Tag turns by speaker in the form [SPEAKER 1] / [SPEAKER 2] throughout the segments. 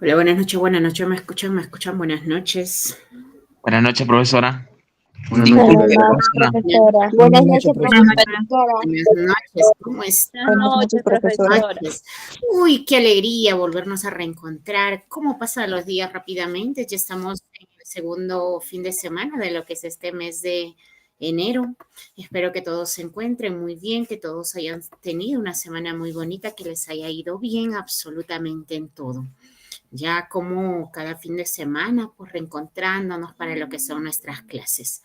[SPEAKER 1] Hola, buenas noches, me escuchan, buenas noches.
[SPEAKER 2] Buenas noches, profesora.
[SPEAKER 3] Buenas
[SPEAKER 2] Disculpe,
[SPEAKER 3] noches,
[SPEAKER 2] profesora.
[SPEAKER 3] profesora. Buenas noches, profesora.
[SPEAKER 1] Buenas noches, ¿cómo están?
[SPEAKER 3] Buenas noches, profesora.
[SPEAKER 1] Uy, qué alegría volvernos a reencontrar. ¿Cómo pasan los días rápidamente? Ya estamos en el segundo fin de semana de lo que es este mes de enero. Espero que todos se encuentren muy bien, que todos hayan tenido una semana muy bonita, que les haya ido bien absolutamente en todo. Ya como cada fin de semana, pues reencontrándonos para lo que son nuestras clases.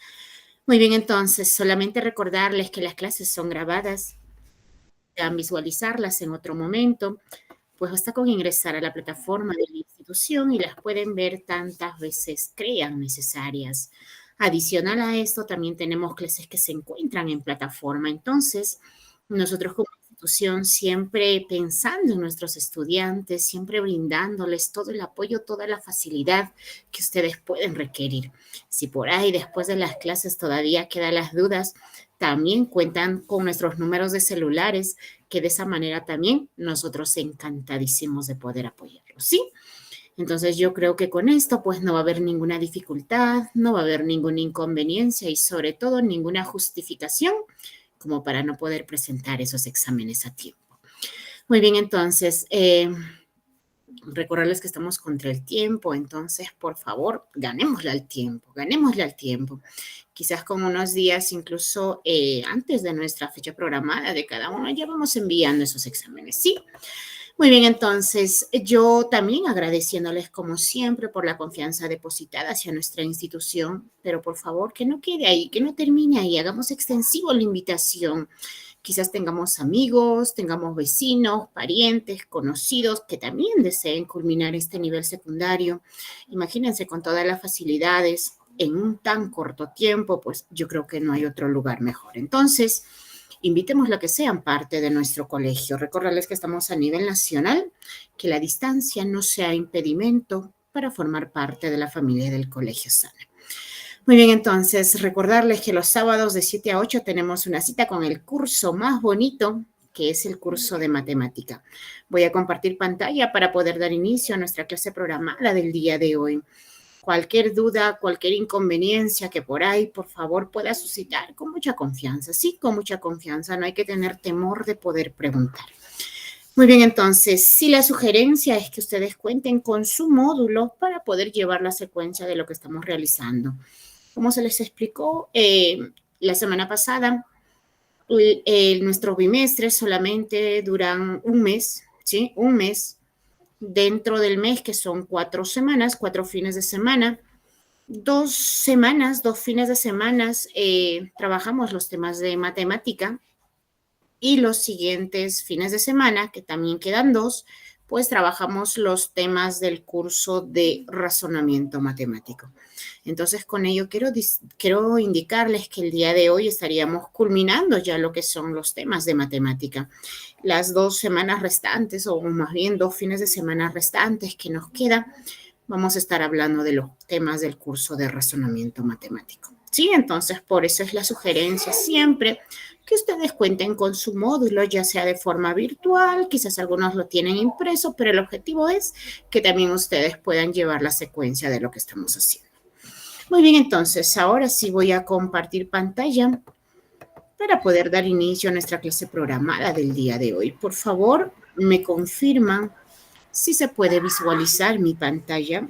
[SPEAKER 1] Muy bien, entonces, solamente recordarles que las clases son grabadas, puedan visualizarlas en otro momento, pues basta con ingresar a la plataforma de la institución y las pueden ver tantas veces crean necesarias. Adicional a esto, también tenemos clases que se encuentran en plataforma. Entonces, nosotros como institución siempre pensando en nuestros estudiantes, siempre brindándoles todo el apoyo, toda la facilidad que ustedes pueden requerir. Si por ahí después de las clases todavía quedan las dudas, también cuentan con nuestros números de celulares, que de esa manera también nosotros encantadísimos de poder apoyarlos, ¿sí? Entonces yo creo que con esto pues no va a haber ninguna dificultad, no va a haber ninguna inconveniencia y sobre todo ninguna justificación como para no poder presentar esos exámenes a tiempo. Muy bien, entonces, recordarles que estamos contra el tiempo, entonces, por favor, ganémosle al tiempo, ganémosle al tiempo. Quizás con unos días, incluso antes de nuestra fecha programada de cada uno, ya vamos enviando esos exámenes, ¿sí? Muy bien, entonces, yo también agradeciéndoles como siempre por la confianza depositada hacia nuestra institución, pero por favor que no quede ahí, que no termine ahí, hagamos extensivo la invitación. Quizás tengamos amigos, tengamos vecinos, parientes, conocidos que también deseen culminar este nivel secundario. Imagínense con todas las facilidades en un tan corto tiempo, pues yo creo que no hay otro lugar mejor. Entonces, invitemos a que sean parte de nuestro colegio. Recordarles que estamos a nivel nacional, que la distancia no sea impedimento para formar parte de la familia del Colegio Sana. Muy bien, entonces, recordarles que los sábados de 7 a 8 tenemos una cita con el curso más bonito, que es el curso de matemática. Voy a compartir pantalla para poder dar inicio a nuestra clase programada del día de hoy. Cualquier duda, cualquier inconveniencia que por ahí, por favor, pueda suscitar con mucha confianza. Sí, con mucha confianza. No hay que tener temor de poder preguntar. Muy bien, entonces, sí, la sugerencia es que ustedes cuenten con su módulo para poder llevar la secuencia de lo que estamos realizando. Como se les explicó la semana pasada, nuestros bimestres solamente duran un mes, ¿sí? Un mes dentro del mes, que son 4 semanas, 4 fines de semana. 2 semanas, 2 fines de semana, trabajamos los temas de matemática y los siguientes fines de semana, que también quedan 2, pues trabajamos los temas del curso de razonamiento matemático. Entonces, con ello quiero indicarles que el día de hoy estaríamos culminando ya lo que son los temas de matemática. Las 2 semanas restantes, o más bien 2 fines de semana restantes que nos quedan, vamos a estar hablando de los temas del curso de razonamiento matemático. Sí, entonces por eso es la sugerencia siempre que ustedes cuenten con su módulo, ya sea de forma virtual, quizás algunos lo tienen impreso, pero el objetivo es que también ustedes puedan llevar la secuencia de lo que estamos haciendo. Muy bien, entonces ahora sí voy a compartir pantalla para poder dar inicio a nuestra clase programada del día de hoy. Por favor, me confirman si se puede visualizar mi pantalla.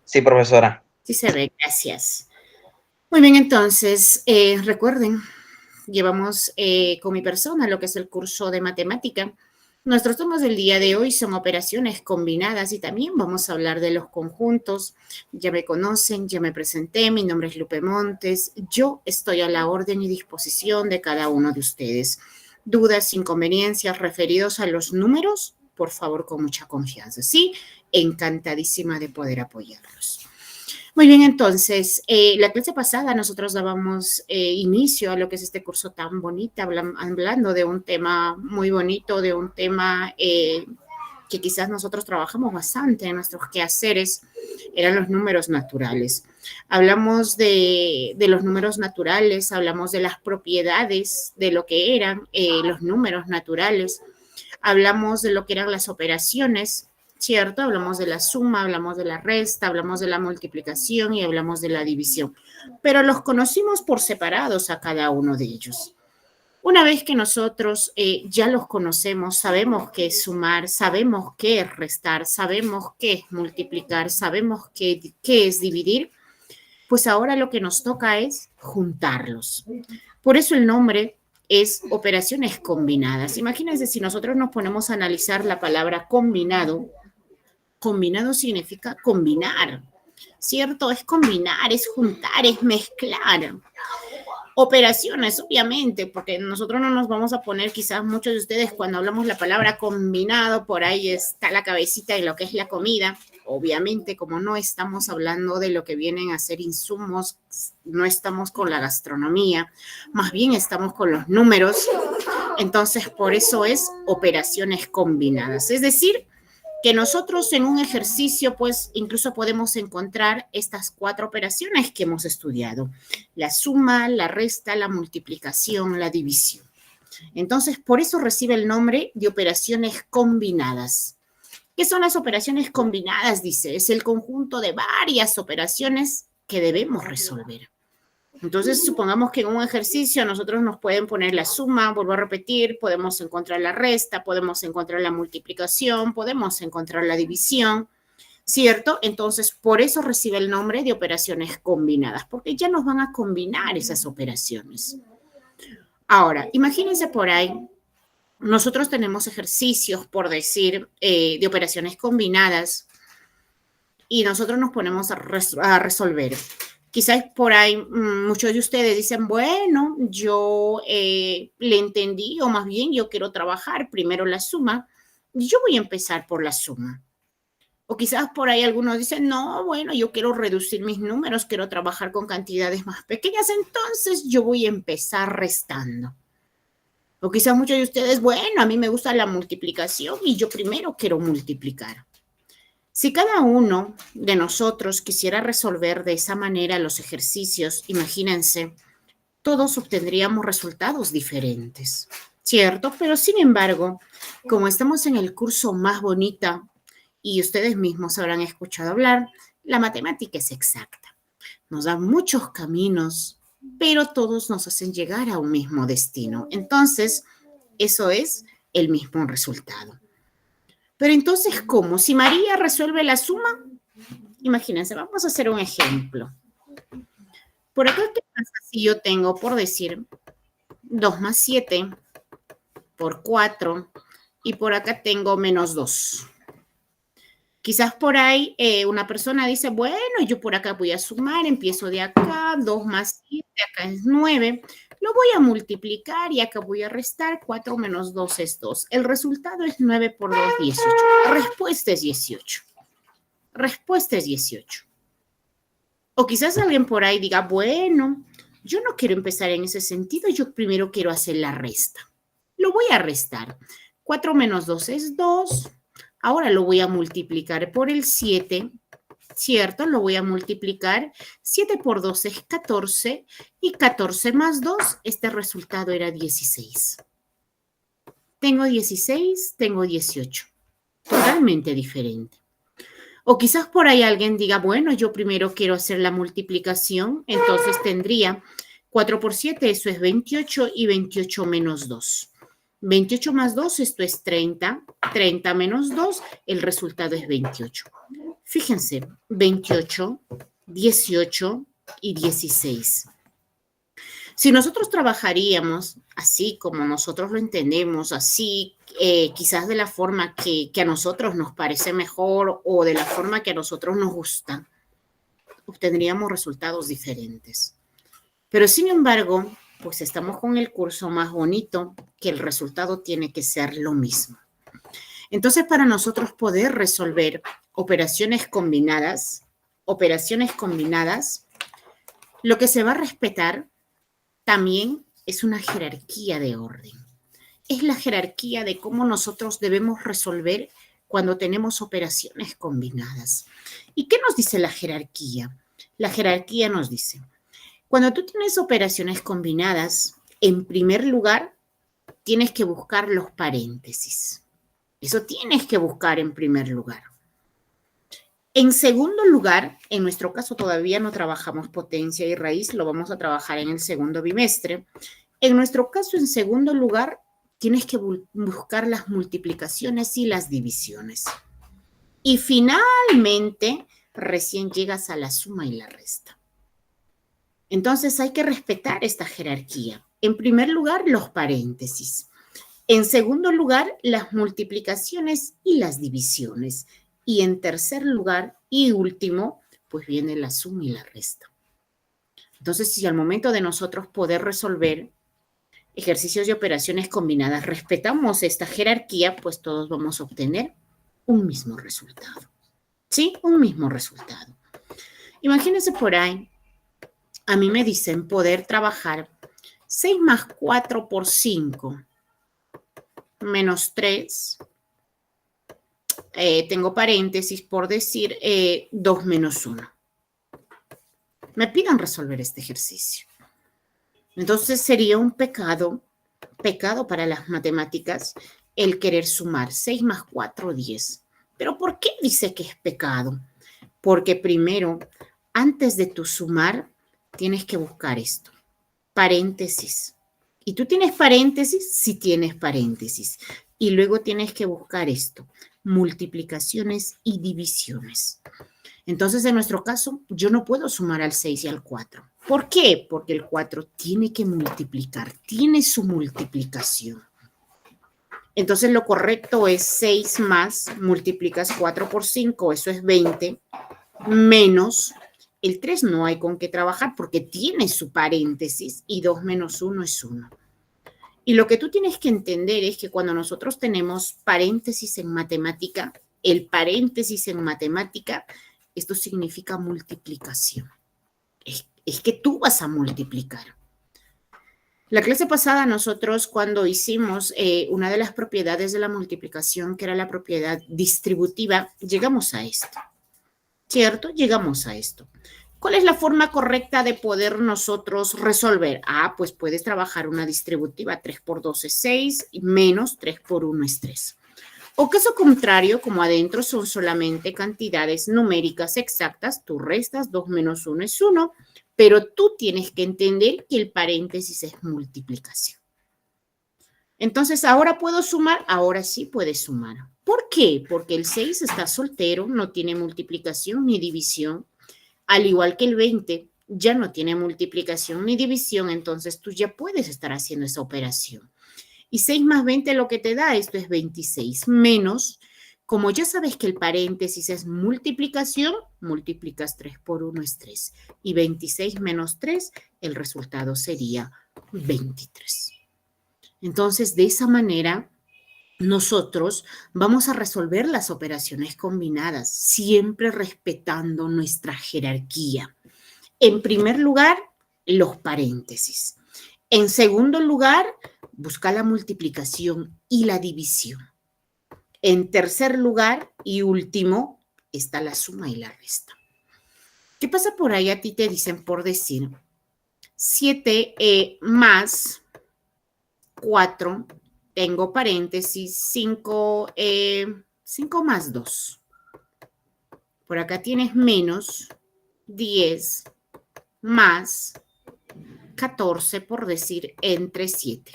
[SPEAKER 2] Sí, profesora.
[SPEAKER 1] Sí se ve, gracias. Muy bien, entonces, recuerden, llevamos con mi persona lo que es el curso de matemática. Nuestros temas del día de hoy son operaciones combinadas y también vamos a hablar de los conjuntos. Ya me conocen, ya me presenté, mi nombre es Lupe Montes. Yo estoy a la orden y disposición de cada uno de ustedes. Dudas, inconveniencias referidos a los números, por favor, con mucha confianza. Sí, encantadísima de poder apoyarlos. Muy bien, entonces, la clase pasada nosotros dábamos inicio a lo que es este curso tan bonito, hablando de un tema muy bonito, de un tema que quizás nosotros trabajamos bastante en nuestros quehaceres, eran los números naturales. Hablamos de los números naturales, hablamos de las propiedades de lo que eran los números naturales, hablamos de lo que eran las operaciones, ¿cierto? Hablamos de la suma, hablamos de la resta, hablamos de la multiplicación y hablamos de la división. Pero los conocimos por separados a cada uno de ellos. Una vez que nosotros ya los conocemos, sabemos qué es sumar, sabemos qué es restar, sabemos qué es multiplicar, sabemos qué es dividir, pues ahora lo que nos toca es juntarlos. Por eso el nombre es operaciones combinadas. Imagínense si nosotros nos ponemos a analizar la palabra combinado. Combinado significa combinar, ¿cierto? Es combinar, es juntar, es mezclar. Operaciones, obviamente, porque nosotros no nos vamos a poner, quizás muchos de ustedes cuando hablamos la palabra combinado, por ahí está la cabecita de lo que es la comida. Obviamente, como no estamos hablando de lo que vienen a ser insumos, no estamos con la gastronomía, más bien estamos con los números. Entonces, por eso es operaciones combinadas. Es decir, que nosotros en un ejercicio, pues, incluso podemos encontrar estas 4 operaciones que hemos estudiado: la suma, la resta, la multiplicación, la división. Entonces, por eso recibe el nombre de operaciones combinadas. ¿Qué son las operaciones combinadas? Dice, es el conjunto de varias operaciones que debemos resolver. Entonces, supongamos que en un ejercicio nosotros nos pueden poner la suma, vuelvo a repetir, podemos encontrar la resta, podemos encontrar la multiplicación, podemos encontrar la división, ¿cierto? Entonces, por eso recibe el nombre de operaciones combinadas, porque ya nos van a combinar esas operaciones. Ahora, imagínense por ahí, nosotros tenemos ejercicios, por decir, de operaciones combinadas y nosotros nos ponemos a resolver. Quizás por ahí muchos de ustedes dicen, bueno, yo le entendí, o más bien yo quiero trabajar primero la suma, y yo voy a empezar por la suma. O quizás por ahí algunos dicen, no, bueno, yo quiero reducir mis números, quiero trabajar con cantidades más pequeñas, entonces yo voy a empezar restando. O quizás muchos de ustedes, bueno, a mí me gusta la multiplicación y yo primero quiero multiplicar. Si cada uno de nosotros quisiera resolver de esa manera los ejercicios, imagínense, todos obtendríamos resultados diferentes, ¿cierto? Pero sin embargo, como estamos en el curso Más Bonita y ustedes mismos habrán escuchado hablar, la matemática es exacta. Nos da muchos caminos, pero todos nos hacen llegar a un mismo destino. Entonces, eso es el mismo resultado. Pero entonces, ¿cómo? Si María resuelve la suma, imagínense, vamos a hacer un ejemplo. Por acá, ¿qué pasa si yo tengo, por decir, 2 más 7 por 4 y por acá tengo menos 2? Quizás por ahí una persona dice, bueno, yo por acá voy a sumar, empiezo de acá, 2 más 7, acá es 9. Lo voy a multiplicar y acá voy a restar, 4 menos 2 es 2. El resultado es 9 por 2, 18. La respuesta es 18. Respuesta es 18. O quizás alguien por ahí diga, bueno, yo no quiero empezar en ese sentido, yo primero quiero hacer la resta. Lo voy a restar. 4 menos 2 es 2. Ahora lo voy a multiplicar por el 7, ¿cierto? Lo voy a multiplicar. 7 por 2 es 14 y 14 más 2, este resultado era 16. Tengo 16, tengo 18. Totalmente diferente. O quizás por ahí alguien diga, bueno, yo primero quiero hacer la multiplicación, entonces tendría 4 por 7, eso es 28 y 28 menos 2. 28 más 2, esto es 30. 30 menos 2, el resultado es 28. Fíjense, 28, 18 y 16. Si nosotros trabajaríamos así como nosotros lo entendemos, así quizás de la forma que a nosotros nos parece mejor o de la forma que a nosotros nos gusta, obtendríamos resultados diferentes. Pero sin embargo, pues estamos con el curso Más Bonito, que el resultado tiene que ser lo mismo. Entonces, para nosotros poder resolver operaciones combinadas, lo que se va a respetar también es una jerarquía de orden. Es la jerarquía de cómo nosotros debemos resolver cuando tenemos operaciones combinadas. ¿Y qué nos dice la jerarquía? La jerarquía nos dice, cuando tú tienes operaciones combinadas, en primer lugar, tienes que buscar los paréntesis. Eso tienes que buscar en primer lugar. En segundo lugar, en nuestro caso todavía no trabajamos potencia y raíz, lo vamos a trabajar en el segundo bimestre. En nuestro caso, en segundo lugar, tienes que buscar las multiplicaciones y las divisiones. Y finalmente, recién llegas a la suma y la resta. Entonces hay que respetar esta jerarquía. En primer lugar, los paréntesis. En segundo lugar, las multiplicaciones y las divisiones. Y en tercer lugar y último, pues viene la suma y la resta. Entonces, si al momento de nosotros poder resolver ejercicios de operaciones combinadas respetamos esta jerarquía, pues todos vamos a obtener un mismo resultado. ¿Sí? Un mismo resultado. Imagínense por ahí, a mí me dicen poder trabajar 6 más 4 por 5 menos 3. Tengo paréntesis por decir 2 menos 1. Me pidan resolver este ejercicio. Entonces sería un pecado para las matemáticas el querer sumar 6 más 4, 10. ¿Pero por qué dice que es pecado? Porque primero, antes de tu sumar, tienes que buscar esto, paréntesis. ¿Y tú tienes paréntesis? Sí tienes paréntesis. Y luego tienes que buscar esto, multiplicaciones y divisiones. Entonces, en nuestro caso, yo no puedo sumar al 6 y al 4. ¿Por qué? Porque el 4 tiene que multiplicar, tiene su multiplicación. Entonces, lo correcto es 6 más, multiplicas 4 por 5, eso es 20, menos el 3 no hay con qué trabajar porque tiene su paréntesis y 2 menos 1 es 1. Y lo que tú tienes que entender es que cuando nosotros tenemos paréntesis en matemática, el paréntesis en matemática, esto significa multiplicación. Es que tú vas a multiplicar. La clase pasada nosotros cuando hicimos una de las propiedades de la multiplicación, que era la propiedad distributiva, llegamos a esto. ¿Cierto? Llegamos a esto. ¿Cuál es la forma correcta de poder nosotros resolver? Pues puedes trabajar una distributiva. 3 por 2 es 6, menos 3 por 1 es 3. O caso contrario, como adentro son solamente cantidades numéricas exactas, tú restas 2 menos 1 es 1, pero tú tienes que entender que el paréntesis es multiplicación. Entonces, ¿ahora puedo sumar? Ahora sí puedes sumar. ¿Por qué? Porque el 6 está soltero, no tiene multiplicación ni división, al igual que el 20 ya no tiene multiplicación ni división, entonces tú ya puedes estar haciendo esa operación. Y 6 más 20 lo que te da, esto es 26, menos, como ya sabes que el paréntesis es multiplicación, multiplicas 3 por 1 es 3. Y 26 menos 3, el resultado sería 23. Entonces, de esa manera, nosotros vamos a resolver las operaciones combinadas, siempre respetando nuestra jerarquía. En primer lugar, los paréntesis. En segundo lugar, busca la multiplicación y la división. En tercer lugar y último, está la suma y la resta. ¿Qué pasa por ahí? A ti te dicen por decir 7 más 4, tengo paréntesis, 5 más 2. Por acá tienes menos 10 más 14, por decir, entre 7.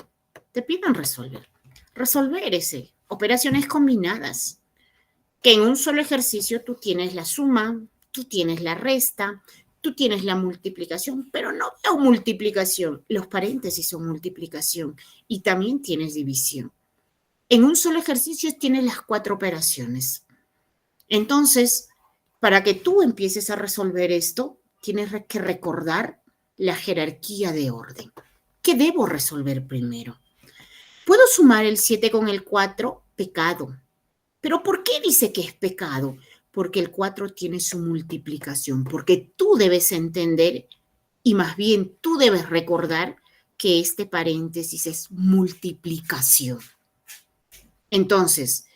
[SPEAKER 1] Te piden resolver. Resolver ese. Operaciones combinadas. Que en un solo ejercicio tú tienes la suma, tú tienes la resta, tú tienes la multiplicación, pero no veo multiplicación. Los paréntesis son multiplicación y también tienes división. En un solo ejercicio tienes las 4 operaciones. Entonces, para que tú empieces a resolver esto, tienes que recordar la jerarquía de orden. ¿Qué debo resolver primero? ¿Puedo sumar el 7 con el 4? Pecado. ¿Pero por qué dice que es pecado? Porque el 4 tiene su multiplicación, porque tú debes entender y más bien tú debes recordar que este paréntesis es multiplicación. Entonces,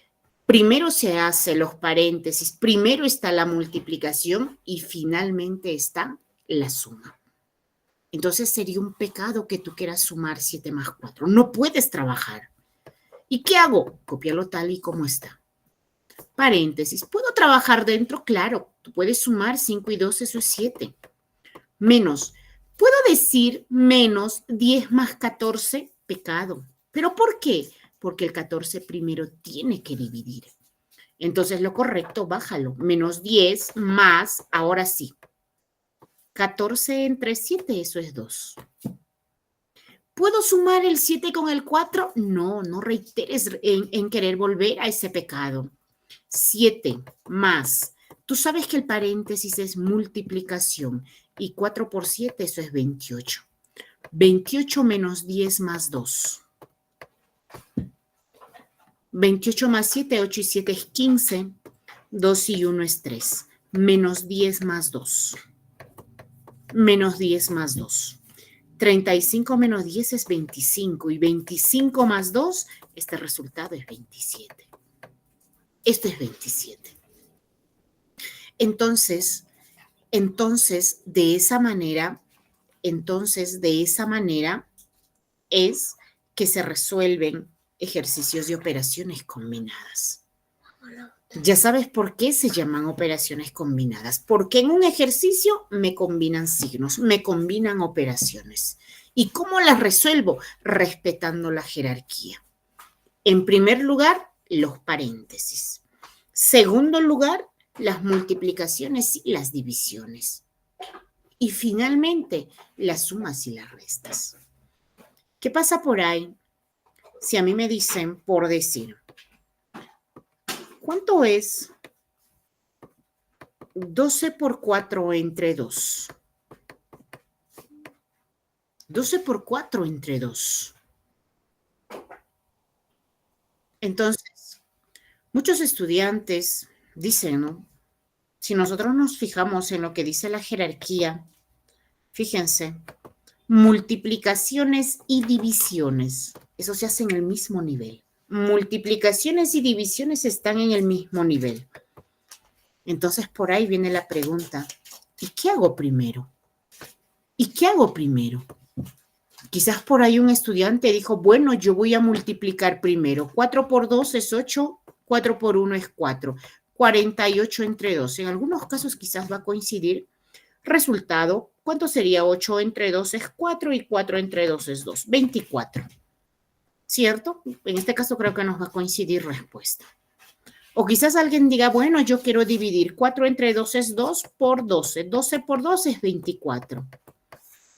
[SPEAKER 1] primero se hace los paréntesis, primero está la multiplicación y finalmente está la suma. Entonces sería un pecado que tú quieras sumar 7 más 4. No puedes trabajar. ¿Y qué hago? Copiarlo tal y como está. Paréntesis. ¿Puedo trabajar dentro? Claro. Tú puedes sumar 5 y 2, eso es 7. Menos. ¿Puedo decir menos 10 más 14? Pecado. ¿Pero por qué? Porque el 14 primero tiene que dividir. Entonces lo correcto, bájalo. Menos 10 más, ahora sí. 14 entre 7, eso es 2. ¿Puedo sumar el 7 con el 4? No, no reiteres en querer volver a ese pecado. 7 más. Tú sabes que el paréntesis es multiplicación y 4 por 7, eso es 28. 28 menos 10 más 2. 28 más 7, 8 y 7 es 15. 2 y 1 es 3. Menos 10 más 2. Menos 10 más 2. 35 menos 10 es 25 y 25 más 2, este resultado es 27. Esto es 27. Entonces, de esa manera es que se resuelven ejercicios de operaciones combinadas. Ya sabes por qué se llaman operaciones combinadas. Porque en un ejercicio me combinan signos, me combinan operaciones. ¿Y cómo las resuelvo? Respetando la jerarquía. En primer lugar, los paréntesis. Segundo lugar, las multiplicaciones y las divisiones. Y finalmente, las sumas y las restas. ¿Qué pasa por ahí? Si a mí me dicen, por decir, ¿cuánto es 12 por 4 entre 2? 12 por 4 entre 2. Entonces, muchos estudiantes dicen, ¿no? Si nosotros nos fijamos en lo que dice la jerarquía, fíjense, multiplicaciones y divisiones, eso se hace en el mismo nivel. Multiplicaciones y divisiones están en el mismo nivel. Entonces, por ahí viene la pregunta, ¿y qué hago primero? ¿Y qué hago primero? Quizás por ahí un estudiante dijo, bueno, yo voy a multiplicar primero. 4 por 2 es 8, 4 por 1 es 4. 48 entre 2. En algunos casos quizás va a coincidir. Resultado, ¿cuánto sería? 8 entre 2 es 4 y 4 entre 2 es 2. 24. ¿Cierto? En este caso creo que nos va a coincidir respuesta. O quizás alguien diga, bueno, yo quiero dividir. 4 entre 2 es 2 por 12. 12 por 2 es 24.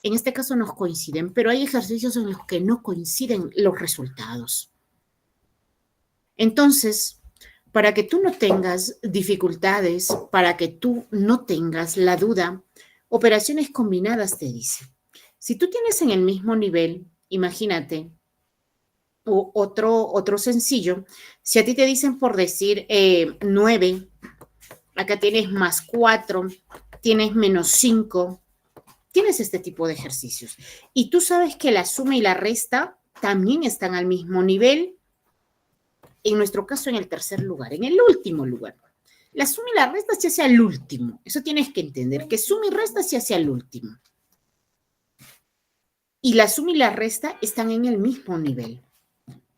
[SPEAKER 1] En este caso nos coinciden, pero hay ejercicios en los que no coinciden los resultados. Entonces, para que tú no tengas dificultades, para que tú no tengas la duda, operaciones combinadas te dice. Si tú tienes en el mismo nivel, imagínate, o otro sencillo, si a ti te dicen por decir 9, acá tienes más 4, tienes menos 5, tienes este tipo de ejercicios. Y tú sabes que la suma y la resta también están al mismo nivel, en nuestro caso en el tercer lugar, en el último lugar. La suma y la resta se hace al último. Eso tienes que entender, que suma y resta se hace al último. Y la suma y la resta están en el mismo nivel.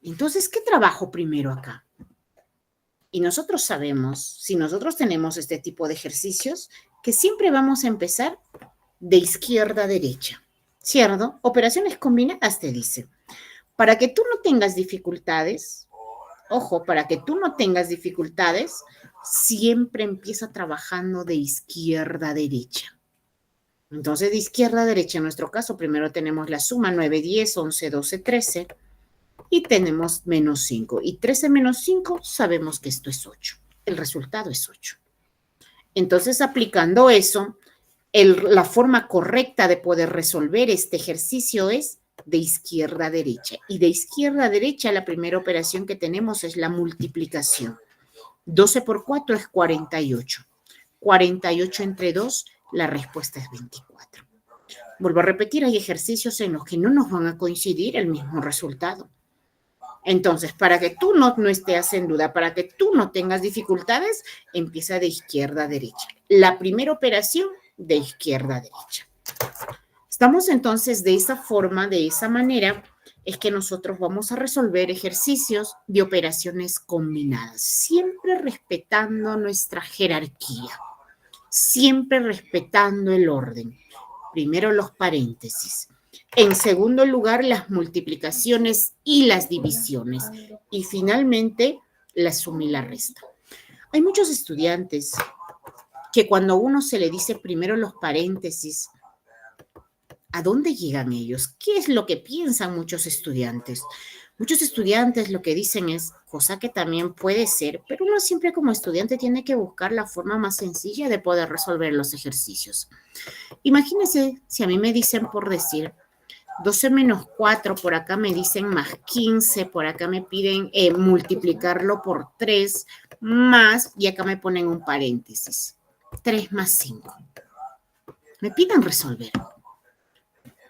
[SPEAKER 1] Entonces, ¿qué trabajo primero acá? Y nosotros sabemos, si nosotros tenemos este tipo de ejercicios, que siempre vamos a empezar de izquierda a derecha, ¿cierto? Operaciones combinadas te dice. Para que tú no tengas dificultades, ojo, para que tú no tengas dificultades, siempre empieza trabajando de izquierda a derecha. Entonces, de izquierda a derecha, en nuestro caso, primero tenemos la suma 9, 10, 11, 12, 13 y tenemos menos 5. Y 13 menos 5, sabemos que esto es 8. El resultado es 8. Entonces, aplicando eso, la forma correcta de poder resolver este ejercicio es de izquierda a derecha. Y de izquierda a derecha, la primera operación que tenemos es la multiplicación. 12 por 4 es 48. 48 entre 2, la respuesta es 24. Vuelvo a repetir, hay ejercicios en los que no nos van a coincidir el mismo resultado. Entonces, para que tú no estés en duda, para que tú no tengas dificultades, empieza de izquierda a derecha. La primera operación de izquierda a derecha. Estamos entonces de esa forma, de esa manera, es que nosotros vamos a resolver ejercicios de operaciones combinadas, siempre respetando nuestra jerarquía, siempre respetando el orden. Primero los paréntesis. En segundo lugar, las multiplicaciones y las divisiones. Y finalmente, la suma y la resta. Hay muchos estudiantes que cuando a uno se le dice primero los paréntesis, ¿a dónde llegan ellos? ¿Qué es lo que piensan muchos estudiantes? Muchos estudiantes lo que dicen es, cosa que también puede ser, pero uno siempre como estudiante tiene que buscar la forma más sencilla de poder resolver los ejercicios. Imagínense si a mí me dicen por decir 12 menos 4, por acá me dicen más 15, por acá me piden multiplicarlo por 3, más, y acá me ponen un paréntesis, 3 más 5. Me piden resolver.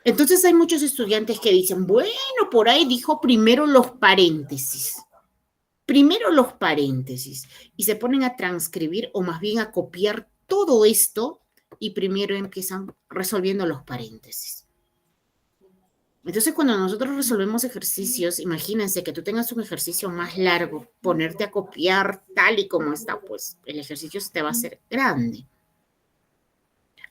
[SPEAKER 1] Entonces hay muchos estudiantes que dicen, bueno, por ahí dijo primero los paréntesis. Primero los paréntesis. Y se ponen a transcribir o más bien a copiar todo esto y primero empiezan resolviendo los paréntesis. Entonces, cuando nosotros resolvemos ejercicios, imagínense que tú tengas un ejercicio más largo, ponerte a copiar tal y como está, pues el ejercicio se te va a hacer grande.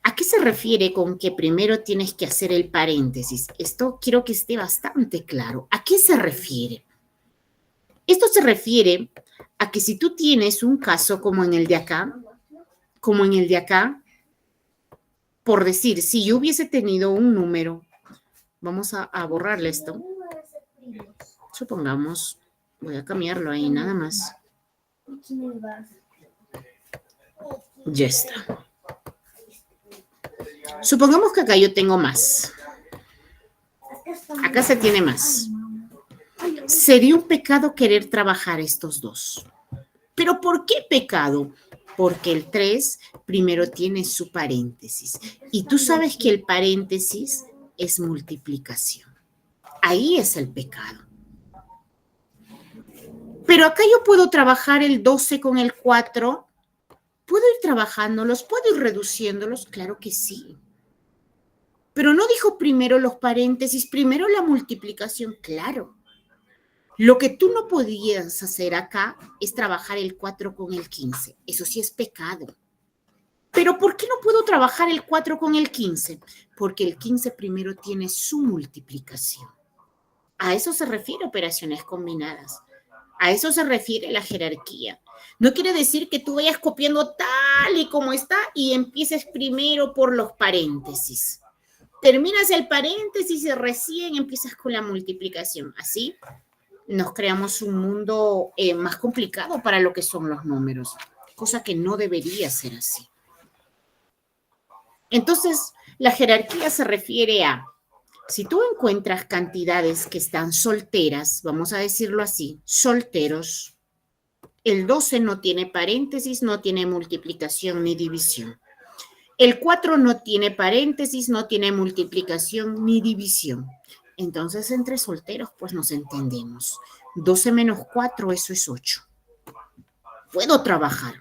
[SPEAKER 1] ¿A qué se refiere con que primero tienes que hacer el paréntesis? Esto quiero que esté bastante claro. ¿A qué se refiere? Esto se refiere a que si tú tienes un caso como en el de acá, por decir, si yo hubiese tenido un número, vamos a borrarle esto. Supongamos, voy a cambiarlo ahí nada más. Ya está. Supongamos que acá yo tengo más. Acá se tiene más. Sería un pecado querer trabajar estos dos. ¿Pero por qué pecado? Porque el 3 primero tiene su paréntesis. Y tú sabes que el paréntesis es multiplicación. Ahí es el pecado. Pero acá yo puedo trabajar el 12 con el 4. ¿Puedo ir trabajándolos? ¿Puedo ir reduciéndolos? Claro que sí. Pero no dijo primero los paréntesis, primero la multiplicación, claro. Lo que tú no podías hacer acá es trabajar el 4 con el 15. Eso sí es pecado. ¿Pero por qué no puedo trabajar el 4 con el 15? Porque el 15 primero tiene su multiplicación. A eso se refiere operaciones combinadas. A eso se refiere la jerarquía. No quiere decir que tú vayas copiando tal y como está y empieces primero por los paréntesis. Terminas el paréntesis y recién empiezas con la multiplicación. Así nos creamos un mundo más complicado para lo que son los números, cosa que no debería ser así. Entonces, la jerarquía se refiere a, si tú encuentras cantidades que están solteras, vamos a decirlo así, solteros, el 12 no tiene paréntesis, no tiene multiplicación ni división. El 4 no tiene paréntesis, no tiene multiplicación ni división. Entonces, entre solteros, pues nos entendemos. 12 menos 4, eso es 8. Puedo trabajar.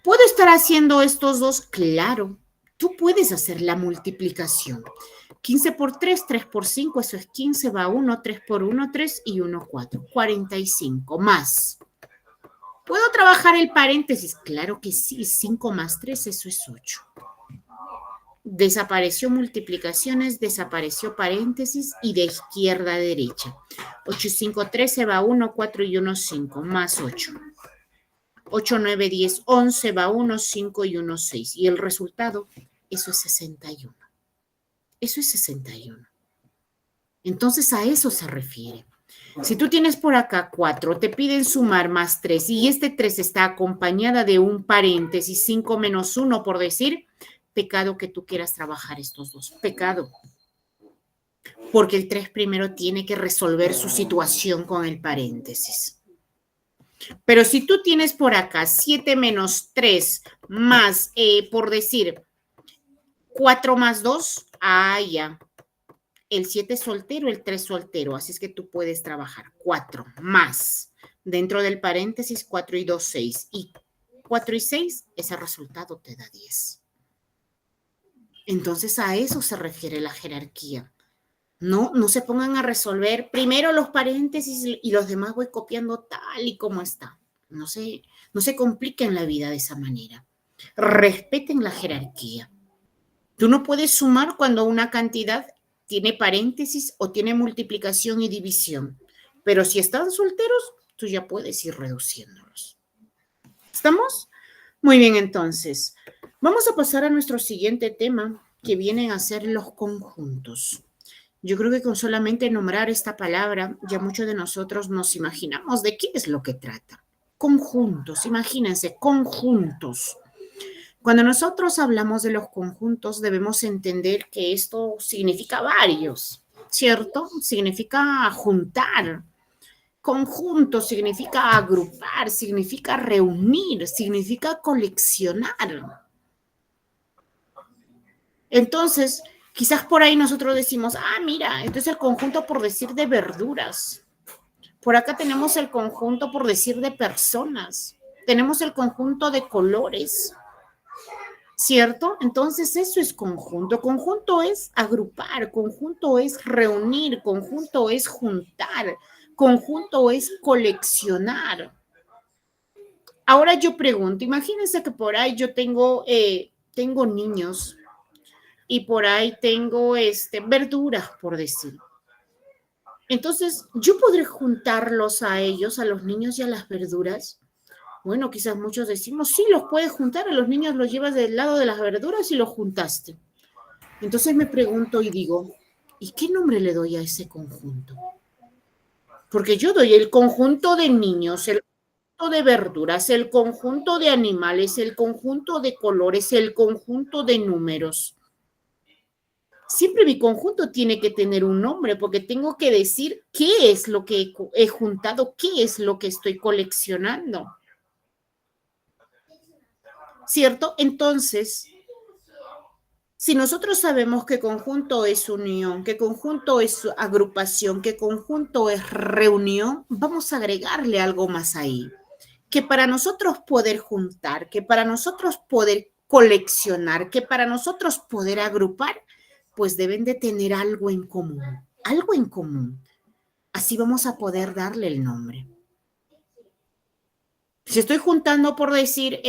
[SPEAKER 1] ¿Puedo estar haciendo estos dos? Claro. Tú puedes hacer la multiplicación. 15 por 3, 3 por 5, eso es 15, va 1, 3 por 1, 3 y 1, 4. 45 más. ¿Puedo trabajar el paréntesis? Claro que sí. 5 más 3, eso es 8. Desapareció multiplicaciones, desapareció paréntesis y de izquierda a derecha. 8 y 5, 13, va 1, 4 y 1, 5, más 8. 8, 9, 10, 11, va 1, 5 y 1, 6. Y el resultado, eso es 61. Eso es 61. Entonces a eso se refiere. Si tú tienes por acá 4, te piden sumar más 3 y este 3 está acompañada de un paréntesis, 5 menos 1 por decir, pecado que tú quieras trabajar estos dos. Pecado. Porque el 3 primero tiene que resolver su situación con el paréntesis. Pero si tú tienes por acá 7 menos 3 más, por decir, 4 más 2, ya. El 7 soltero, el 3 soltero. Así es que tú puedes trabajar 4 más. Dentro del paréntesis, 4 y 2, 6. Y 4 y 6, ese resultado te da 10. Entonces a eso se refiere la jerarquía. No se pongan a resolver primero los paréntesis y los demás voy copiando tal y como está. No se compliquen la vida de esa manera. Respeten la jerarquía. Tú no puedes sumar cuando una cantidad tiene paréntesis o tiene multiplicación y división. Pero si están solteros, tú ya puedes ir reduciéndolos. ¿Estamos? Muy bien, entonces. Vamos a pasar a nuestro siguiente tema, que vienen a ser los conjuntos. Yo creo que con solamente nombrar esta palabra, ya muchos de nosotros nos imaginamos de qué es lo que trata. Conjuntos, imagínense, conjuntos. Cuando nosotros hablamos de los conjuntos, debemos entender que esto significa varios, ¿cierto? Significa juntar. Conjunto significa agrupar, significa reunir, significa coleccionar. Entonces, quizás por ahí nosotros decimos, mira, entonces el conjunto por decir de verduras. Por acá tenemos el conjunto por decir de personas. Tenemos el conjunto de colores, ¿cierto? Entonces eso es conjunto. Conjunto es agrupar, conjunto es reunir, conjunto es juntar, conjunto es coleccionar. Ahora yo pregunto, imagínense que por ahí yo tengo niños y por ahí tengo verduras, por decir. Entonces, ¿yo podré juntarlos a ellos, a los niños y a las verduras? Bueno, quizás muchos decimos, sí, los puedes juntar, a los niños los llevas del lado de las verduras y los juntaste. Entonces me pregunto y digo, ¿y qué nombre le doy a ese conjunto? Porque yo doy el conjunto de niños, el conjunto de verduras, el conjunto de animales, el conjunto de colores, el conjunto de números. Siempre mi conjunto tiene que tener un nombre porque tengo que decir qué es lo que he juntado, qué es lo que estoy coleccionando. ¿Cierto? Entonces, si nosotros sabemos que conjunto es unión, que conjunto es agrupación, que conjunto es reunión, vamos a agregarle algo más ahí. Que para nosotros poder juntar, que para nosotros poder coleccionar, que para nosotros poder agrupar, pues deben de tener algo en común, algo en común. Así vamos a poder darle el nombre. Si estoy juntando por decir,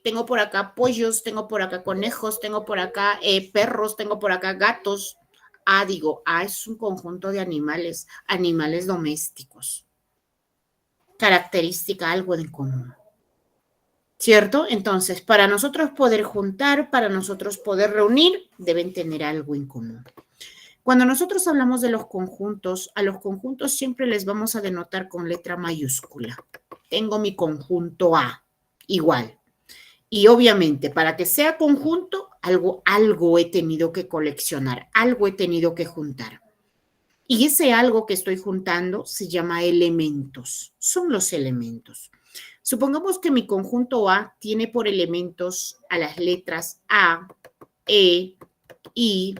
[SPEAKER 1] tengo por acá pollos, tengo por acá conejos, tengo por acá perros, tengo por acá gatos. Digo, es un conjunto de animales, animales domésticos. Característica, algo en común. ¿Cierto? Entonces, para nosotros poder juntar, para nosotros poder reunir, deben tener algo en común. Cuando nosotros hablamos de los conjuntos, a los conjuntos siempre les vamos a denotar con letra mayúscula. Tengo mi conjunto A, igual. Y obviamente, para que sea conjunto, algo he tenido que coleccionar, algo he tenido que juntar. Y ese algo que estoy juntando se llama elementos, son los elementos. Supongamos que mi conjunto A tiene por elementos a las letras A, E, I,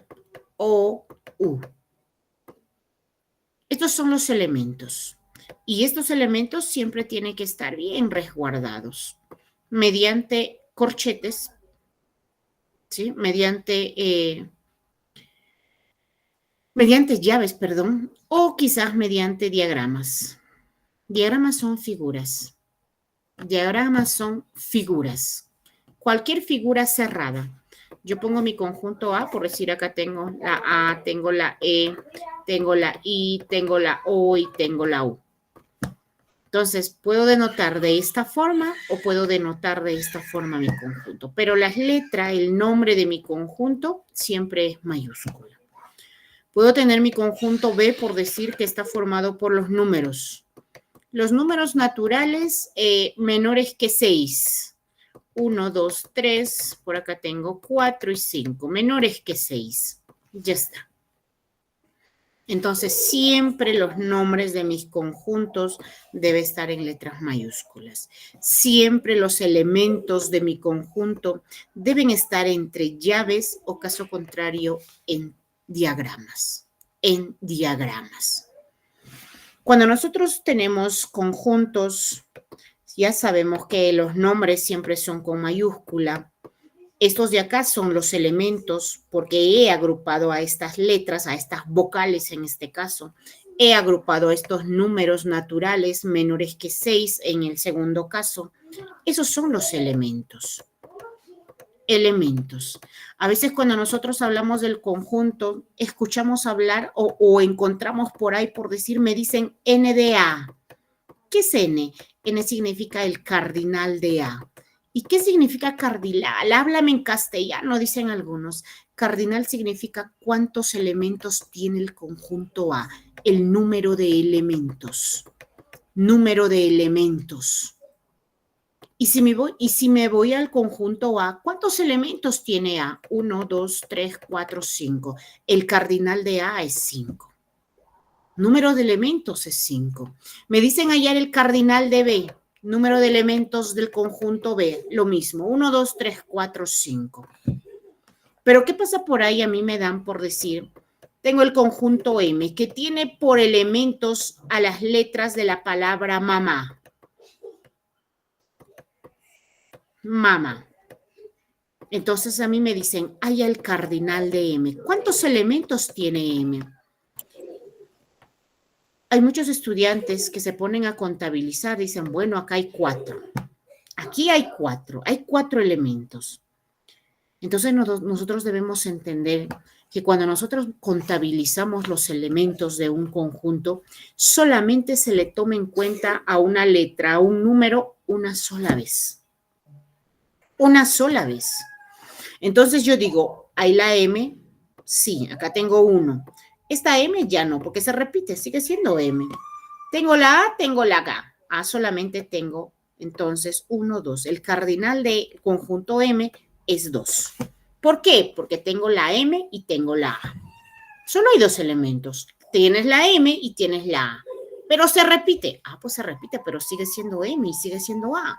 [SPEAKER 1] O, U. Estos son los elementos. Y estos elementos siempre tienen que estar bien resguardados mediante corchetes, ¿sí? Mediante llaves, perdón, o quizás mediante diagramas. Diagramas son figuras. Diagramas son figuras. Cualquier figura cerrada. Yo pongo mi conjunto A, por decir acá tengo la A, tengo la E, tengo la I, tengo la O y tengo la U. Entonces, puedo denotar de esta forma o puedo denotar de esta forma mi conjunto. Pero las letras, el nombre de mi conjunto, siempre es mayúscula. Puedo tener mi conjunto B por decir que está formado por los números. Los números naturales menores que 6. 1, 2, 3, por acá tengo 4 y 5, menores que 6. Ya está. Entonces, siempre los nombres de mis conjuntos deben estar en letras mayúsculas. Siempre los elementos de mi conjunto deben estar entre llaves o, caso contrario, en diagramas. En diagramas. Cuando nosotros tenemos conjuntos, ya sabemos que los nombres siempre son con mayúscula. Estos de acá son los elementos, porque he agrupado a estas letras, a estas vocales en este caso. He agrupado a estos números naturales menores que 6 en el segundo caso. Esos son los elementos. Elementos. A veces cuando nosotros hablamos del conjunto, escuchamos hablar o encontramos por ahí, por decir, me dicen N de A. ¿Qué es N? N significa el cardinal de A. ¿Y qué significa cardinal? Háblame en castellano, dicen algunos. Cardinal significa cuántos elementos tiene el conjunto A, el número de elementos. Número de elementos. Y si me voy al conjunto A, ¿cuántos elementos tiene A? 1, 2, 3, 4, 5. El cardinal de A es 5. Número de elementos es 5. Me dicen hallar el cardinal de B. Número de elementos del conjunto B. Lo mismo. 1, 2, 3, 4, 5. Pero ¿qué pasa por ahí? A mí me dan por decir, tengo el conjunto M, que tiene por elementos a las letras de la palabra mamá. Mamá. Entonces a mí me dicen, haya el cardinal de M. ¿Cuántos elementos tiene M? Hay muchos estudiantes que se ponen a contabilizar, dicen, bueno, acá hay 4. Aquí hay 4, hay 4 elementos. Entonces nosotros debemos entender que cuando nosotros contabilizamos los elementos de un conjunto, solamente se le toma en cuenta a una letra, a un número, una sola vez. Una sola vez. Entonces yo digo, ¿hay la M? Sí, acá tengo 1. Esta M ya no, porque se repite, sigue siendo M. Tengo la A, tengo la K. A solamente tengo, entonces, 1, 2. El cardinal del conjunto M es 2. ¿Por qué? Porque tengo la M y tengo la A. Solo hay 2 elementos. Tienes la M y tienes la A. Pero se repite. Ah, pues se repite, pero sigue siendo M y sigue siendo A.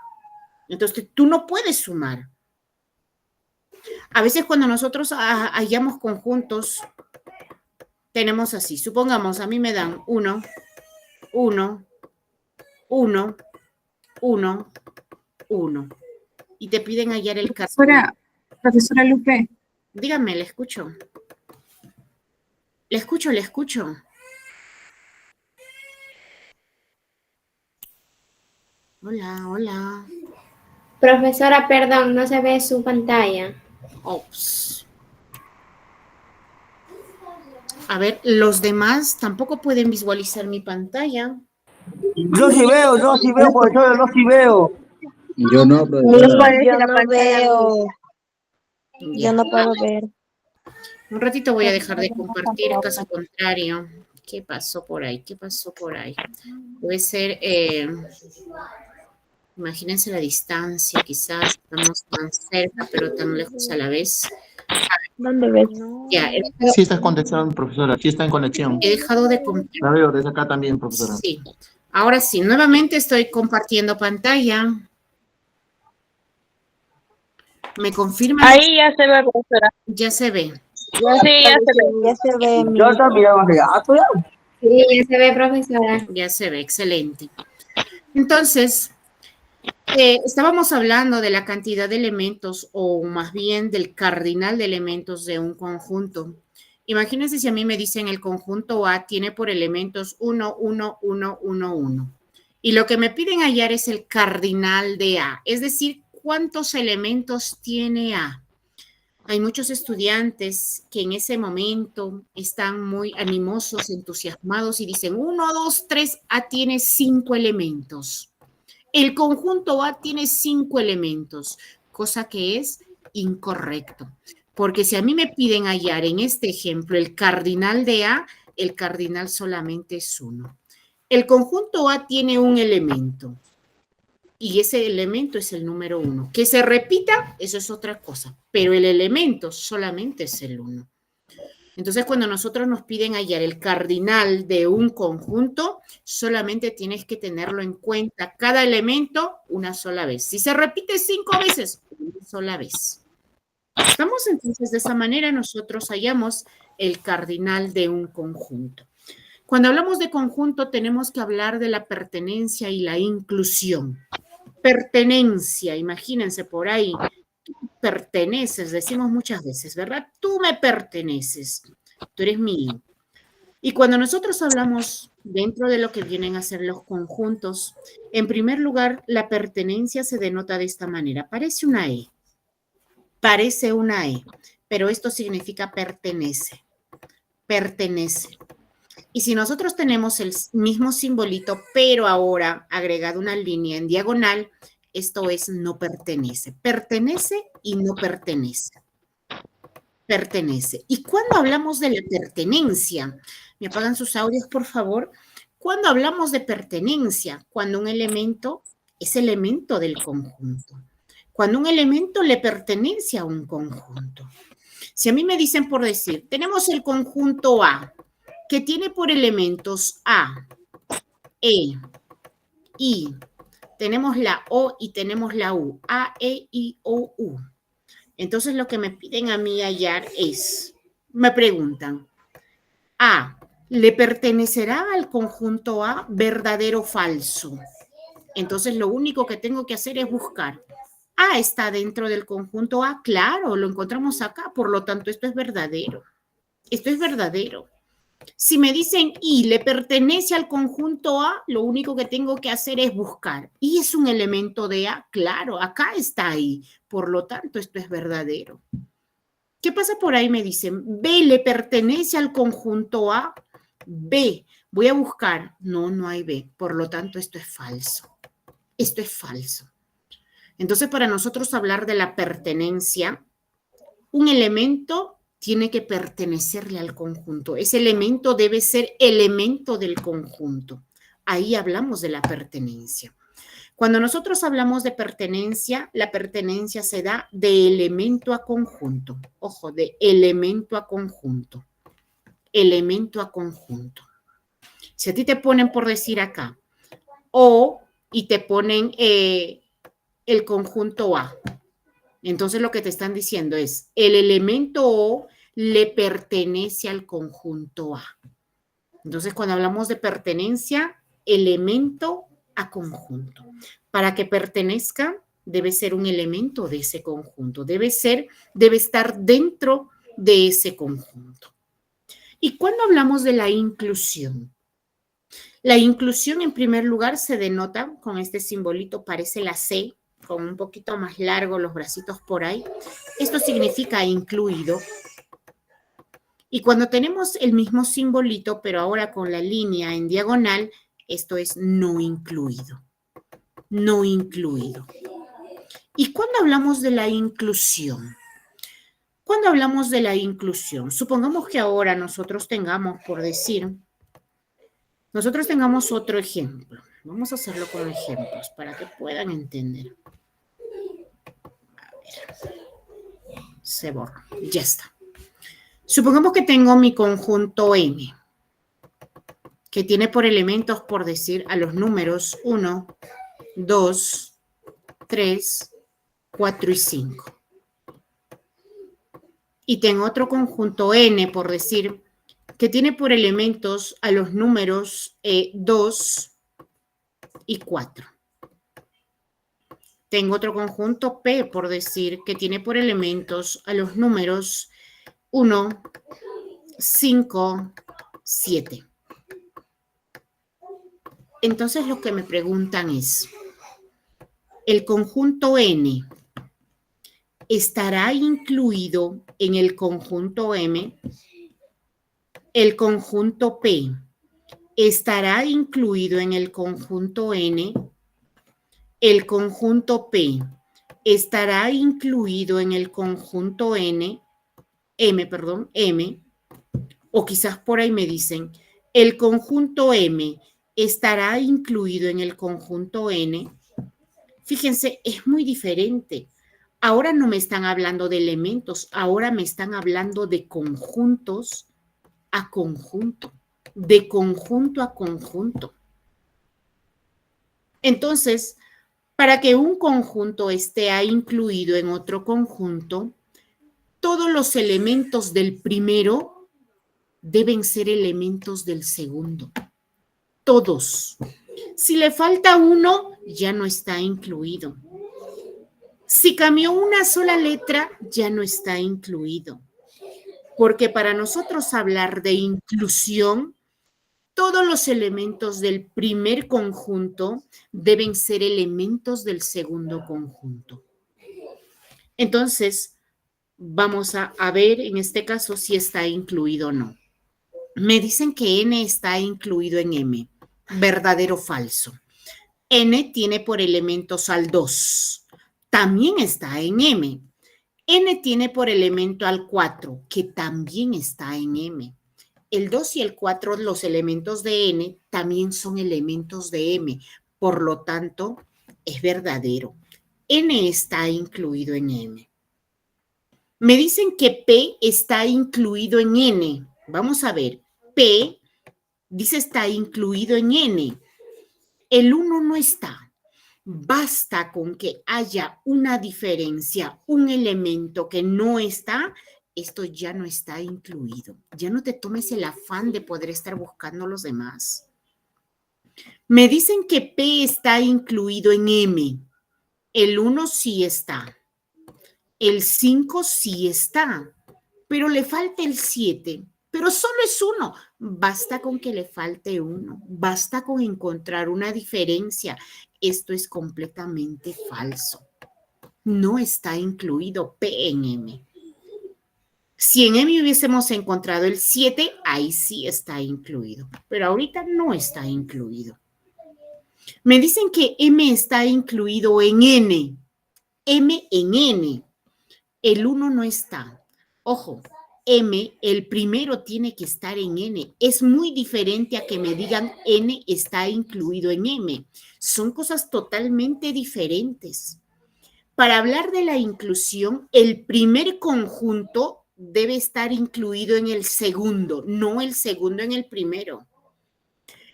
[SPEAKER 1] Entonces, tú no puedes sumar. A veces cuando nosotros hallamos conjuntos, tenemos así. Supongamos, a mí me dan 1, 1, 1, 1, 1. Y te piden hallar el caso.
[SPEAKER 4] Profesora Lupe.
[SPEAKER 1] Dígame, le escucho. Le escucho, le escucho. Hola, hola.
[SPEAKER 3] Profesora, perdón, no se ve su pantalla.
[SPEAKER 1] Ops. A ver, los demás tampoco pueden visualizar mi pantalla.
[SPEAKER 5] Yo sí veo, profesora, yo sí veo.
[SPEAKER 2] Yo no, profesora.
[SPEAKER 3] Yo no veo.
[SPEAKER 1] Ya.
[SPEAKER 3] Yo no puedo ver.
[SPEAKER 1] Un ratito voy a dejar de compartir, caso contrario. ¿Qué pasó por ahí? ¿Qué pasó por ahí? Puede ser, imagínense la distancia, quizás estamos tan cerca, pero tan lejos a la vez.
[SPEAKER 3] ¿Dónde ves?
[SPEAKER 1] Ya,
[SPEAKER 5] Sí está en conexión, profesora, sí está en conexión.
[SPEAKER 1] he dejado de compartir.
[SPEAKER 5] La veo desde acá también, profesora.
[SPEAKER 1] Sí. Ahora sí, nuevamente estoy compartiendo pantalla. ¿Me confirman?
[SPEAKER 6] Ahí ya se ve, profesora.
[SPEAKER 1] Ya se ve.
[SPEAKER 6] Sí, ya se ve.
[SPEAKER 3] Ya se ve.
[SPEAKER 5] Yo también más gato ya.
[SPEAKER 3] Sí, ya se ve, profesora.
[SPEAKER 1] Ya se ve, excelente. Entonces, estábamos hablando de la cantidad de elementos o más bien del cardinal de elementos de un conjunto. Imagínense si a mí me dicen el conjunto A tiene por elementos 1, 1, 1, 1, 1. Y lo que me piden hallar es el cardinal de A, es decir, ¿cuántos elementos tiene A? Hay muchos estudiantes que en ese momento están muy animosos, entusiasmados y dicen 1, 2, 3, A tiene 5 elementos. El conjunto A tiene 5 elementos, cosa que es incorrecto. Porque si a mí me piden hallar en este ejemplo el cardinal de A, el cardinal solamente es 1. El conjunto A tiene un elemento y ese elemento es el número 1. Que se repita, eso es otra cosa, pero el elemento solamente es el 1. Entonces, cuando nosotros nos piden hallar el cardinal de un conjunto, solamente tienes que tenerlo en cuenta cada elemento una sola vez. Si se repite 5 veces, una sola vez. ¿Estamos? Entonces, de esa manera nosotros hallamos el cardinal de un conjunto. Cuando hablamos de conjunto, tenemos que hablar de la pertenencia y la inclusión. Pertenencia, imagínense por ahí. perteneces, decimos muchas veces, ¿verdad? Tú me perteneces, tú eres mío. Y cuando nosotros hablamos dentro de lo que vienen a ser los conjuntos, en primer lugar, la pertenencia se denota de esta manera. Parece una E, pero esto significa pertenece, pertenece. Y si nosotros tenemos el mismo simbolito, pero ahora agregado una línea en diagonal, esto es no pertenece. Pertenece y no pertenece. Pertenece. Y cuando hablamos de la pertenencia, ¿me apagan sus audios, por favor? Cuando hablamos de pertenencia, cuando un elemento es elemento del conjunto. Cuando un elemento le pertenece a un conjunto. Si a mí me dicen por decir, tenemos el conjunto A, que tiene por elementos A, E, I, tenemos la O y tenemos la U, A, E, I, O, U. Entonces lo que me piden a mí hallar es, me preguntan, A, ¿le pertenecerá al conjunto A verdadero o falso? Entonces lo único que tengo que hacer es buscar. A está dentro del conjunto A, claro, lo encontramos acá, por lo tanto esto es verdadero. Esto es verdadero. Si me dicen I le pertenece al conjunto A, lo único que tengo que hacer es buscar. I es un elemento de A, claro, acá está I, por lo tanto esto es verdadero. ¿Qué pasa por ahí? Me dicen, B le pertenece al conjunto A, B, voy a buscar. No, no hay B, por lo tanto esto es falso. Esto es falso. Entonces, para nosotros hablar de la pertenencia, un elemento tiene que pertenecerle al conjunto. Ese elemento debe ser elemento del conjunto. Ahí hablamos de la pertenencia. Cuando nosotros hablamos de pertenencia, la pertenencia se da de elemento a conjunto. Ojo, de elemento a conjunto. Elemento a conjunto. Si a ti te ponen por decir acá, O, y te ponen el conjunto A, entonces lo que te están diciendo es, el elemento O le pertenece al conjunto A. Entonces, cuando hablamos de pertenencia, elemento a conjunto. Para que pertenezca, debe ser un elemento de ese conjunto. Debe estar dentro de ese conjunto. ¿Y cuando hablamos de la inclusión? La inclusión, en primer lugar, se denota con este simbolito, parece la C, con un poquito más largo los bracitos por ahí. Esto significa incluido. Y cuando tenemos el mismo simbolito, pero ahora con la línea en diagonal, esto es no incluido. No incluido. ¿Y cuando hablamos de la inclusión? Cuando hablamos de la inclusión, supongamos que ahora nosotros tengamos, por decir, nosotros tengamos otro ejemplo. Vamos a hacerlo con ejemplos para que puedan entender. A ver. Se borra. Ya está. Supongamos que tengo mi conjunto M, que tiene por elementos, por decir, a los números 1, 2, 3, 4 y 5. Y tengo otro conjunto N, por decir, que tiene por elementos a los números 2 y 4. Tengo otro conjunto P, por decir, que tiene por elementos a los números 1, 5, 7. Entonces lo que me preguntan es, ¿el conjunto N estará incluido en el conjunto M? ¿El conjunto P estará incluido en el conjunto N? ¿El conjunto P estará incluido en el conjunto M? O quizás por ahí me dicen, ¿el conjunto M estará incluido en el conjunto N? Fíjense, es muy diferente. Ahora no me están hablando de elementos, ahora me están hablando de conjuntos a conjunto, de conjunto a conjunto. Entonces, para que un conjunto esté incluido en otro conjunto, todos los elementos del primero deben ser elementos del segundo. Todos. Si le falta uno, ya no está incluido. Si cambió una sola letra, ya no está incluido. Porque para nosotros hablar de inclusión, todos los elementos del primer conjunto deben ser elementos del segundo conjunto. Entonces, vamos a ver en este caso si está incluido o no. Me dicen que N está incluido en M. ¿Verdadero o falso? N tiene por elementos al 2. También está en M. N tiene por elemento al 4, que también está en M. El 2 y el 4, los elementos de N, también son elementos de M. Por lo tanto, es verdadero. N está incluido en M. Me dicen que P está incluido en N. Vamos a ver. P dice está incluido en N. El 1 no está. Basta con que haya una diferencia, un elemento que no está, esto ya no está incluido. Ya no te tomes el afán de poder estar buscando los demás. Me dicen que P está incluido en M. El 1 sí está. El 5 sí está. Pero le falta el 7. Pero solo es 1. Basta con que le falte 1. Basta con encontrar una diferencia. Esto es completamente falso. No está incluido P en M. Si en M hubiésemos encontrado el 7, ahí sí está incluido. Pero ahorita no está incluido. Me dicen que M está incluido en N. M en N. El 1 no está. Ojo, M, el primero tiene que estar en N. Es muy diferente a que me digan N está incluido en M. Son cosas totalmente diferentes. Para hablar de la inclusión, el primer conjunto debe estar incluido en el segundo, no el segundo en el primero.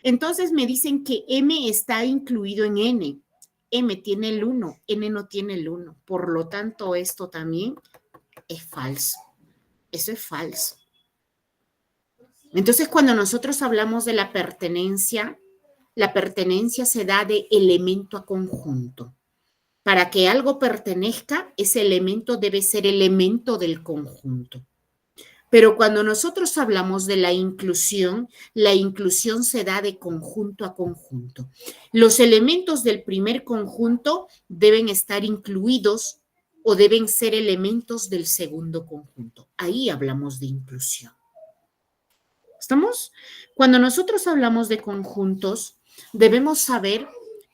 [SPEAKER 1] Entonces me dicen que M está incluido en N. M tiene el 1, N no tiene el 1. Por lo tanto, esto también es falso. Eso es falso. Entonces, cuando nosotros hablamos de la pertenencia se da de elemento a conjunto. Para que algo pertenezca, ese elemento debe ser elemento del conjunto. Pero cuando nosotros hablamos de la inclusión se da de conjunto a conjunto. Los elementos del primer conjunto deben estar incluidos o deben ser elementos del segundo conjunto. Ahí hablamos de inclusión. ¿Estamos? Cuando nosotros hablamos de conjuntos, debemos saber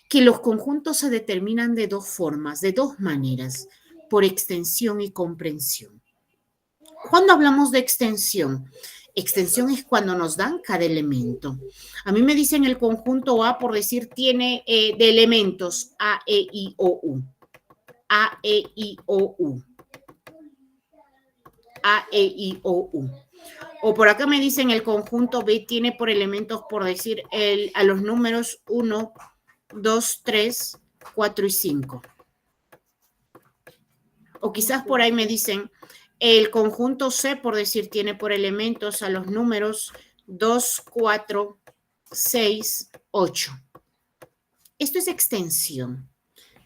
[SPEAKER 1] que los conjuntos se determinan de dos formas, de dos maneras, por extensión y comprensión. Cuando hablamos de extensión, extensión es cuando nos dan cada elemento. A mí me dicen el conjunto A, por decir, tiene de elementos A, E, I, O, U. A, E, I, O, U. A, E, I, O, U. O por acá me dicen el conjunto B tiene por elementos, por decir, a los números 1, 2, 3, 4 y 5. O quizás por ahí me dicen el conjunto C, por decir, tiene por elementos a los números 2, 4, 6, 8. Esto es extensión.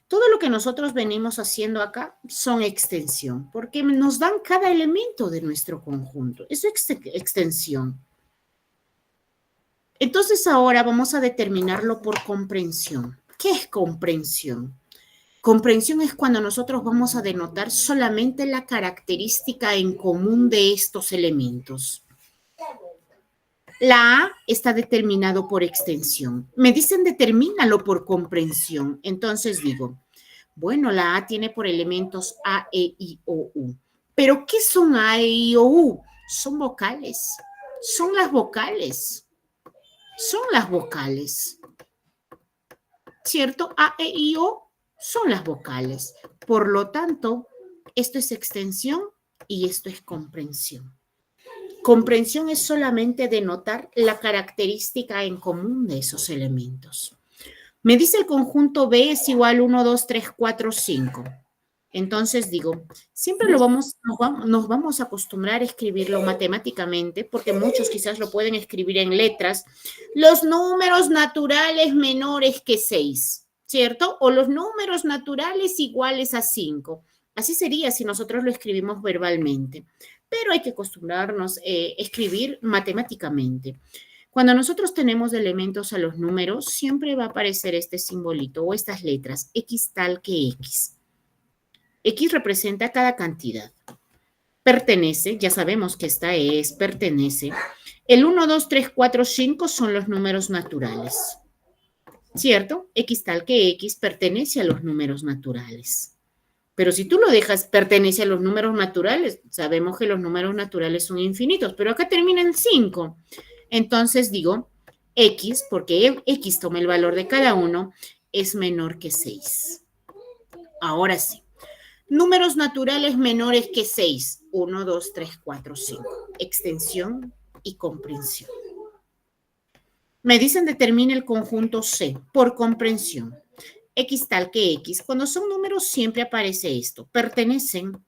[SPEAKER 1] Todo lo que nosotros venimos haciendo acá son extensión, porque nos dan cada elemento de nuestro conjunto. Eso es extensión. Entonces ahora vamos a determinarlo por comprensión. ¿Qué es comprensión? Comprensión es cuando nosotros vamos a denotar solamente la característica en común de estos elementos. La A está determinado por extensión. Me dicen determínalo por comprensión. Entonces digo, bueno, la A tiene por elementos A, E, I, O, U. ¿Pero qué son A, E, I, O, U? Son vocales. Son las vocales. Son las vocales. ¿Cierto? A, E, I, O son las vocales. Por lo tanto, esto es extensión y esto es comprensión. Comprensión es solamente denotar la característica en común de esos elementos. Me dice el conjunto B es igual 1, 2, 3, 4, 5. Entonces digo, siempre nos vamos a acostumbrar a escribirlo matemáticamente, porque muchos quizás lo pueden escribir en letras. Los números naturales menores que 6. ¿cierto? O los números naturales iguales a 5. Así sería si nosotros lo escribimos verbalmente, pero hay que acostumbrarnos a escribir matemáticamente. Cuando nosotros tenemos elementos a los números, siempre va a aparecer este simbolito o estas letras, X tal que X. X representa cada cantidad. Pertenece, ya sabemos que esta es, pertenece. El 1, 2, 3, 4, 5 son los números naturales, ¿cierto? X tal que X pertenece a los números naturales. Pero si tú lo dejas, pertenece a los números naturales, sabemos que los números naturales son infinitos, pero acá termina en 5. Entonces digo X, porque X toma el valor de cada uno, es menor que 6. Ahora sí. Números naturales menores que 6. 1, 2, 3, 4, 5. Extensión y comprensión. Me dicen determine el conjunto C por comprensión. X tal que X. Cuando son números siempre aparece esto. Pertenecen.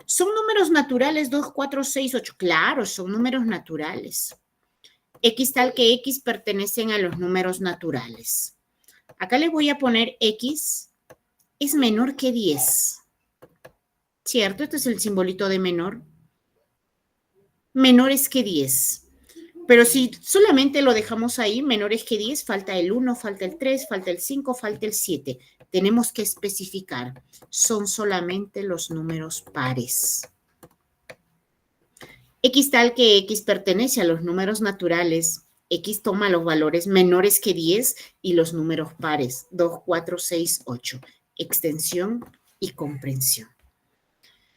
[SPEAKER 1] ¿Son números naturales 2, 4, 6, 8? Claro, son números naturales. X tal que X pertenecen a los números naturales. Acá le voy a poner X es menor que 10. ¿Cierto? Este es el simbolito de menor. Menores que 10. Pero si solamente lo dejamos ahí, menores que 10, falta el 1, falta el 3, falta el 5, falta el 7. Tenemos que especificar. Son solamente los números pares. X tal que X pertenece a los números naturales. X toma los valores menores que 10 y los números pares. 2, 4, 6, 8. Extensión y comprensión.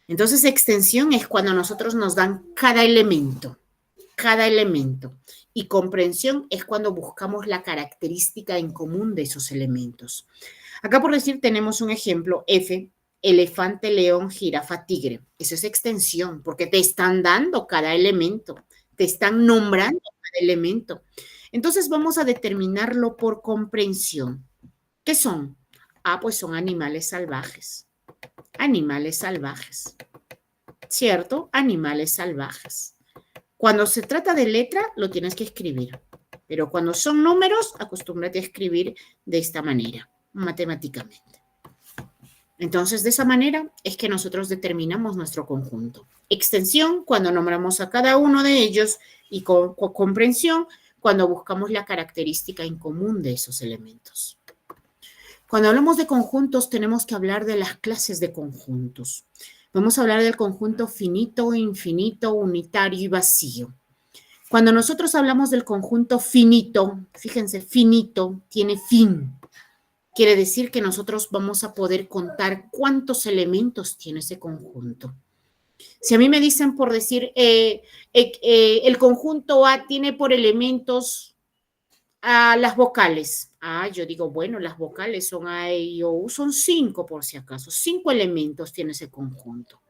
[SPEAKER 1] Entonces, extensión es cuando nosotros nos dan cada elemento. Y comprensión es cuando buscamos la característica en común de esos elementos. Acá por decir tenemos un ejemplo, F, elefante, león, jirafa, tigre. Eso es extensión porque te están dando cada elemento, te están nombrando cada elemento. Entonces vamos a determinarlo por comprensión. ¿Qué son? Ah, pues son animales salvajes. Animales salvajes. ¿Cierto? Animales salvajes. Cuando se trata de letra, lo tienes que escribir. Pero cuando son números, acostúmbrate a escribir de esta manera, matemáticamente. Entonces, de esa manera es que nosotros determinamos nuestro conjunto. Extensión, cuando nombramos a cada uno de ellos, y comprensión, cuando buscamos la característica en común de esos elementos. Cuando hablamos de conjuntos, tenemos que hablar de las clases de conjuntos. Vamos a hablar del conjunto finito, infinito, unitario y vacío. Cuando nosotros hablamos del conjunto finito, fíjense, finito tiene fin. Quiere decir que nosotros vamos a poder contar cuántos elementos tiene ese conjunto. Si a mí me dicen por decir, el conjunto A tiene por elementos a las vocales. Ah, yo digo, bueno, las vocales son A, E, I, O, U, son 5 por si acaso. 5 elementos tiene ese conjunto.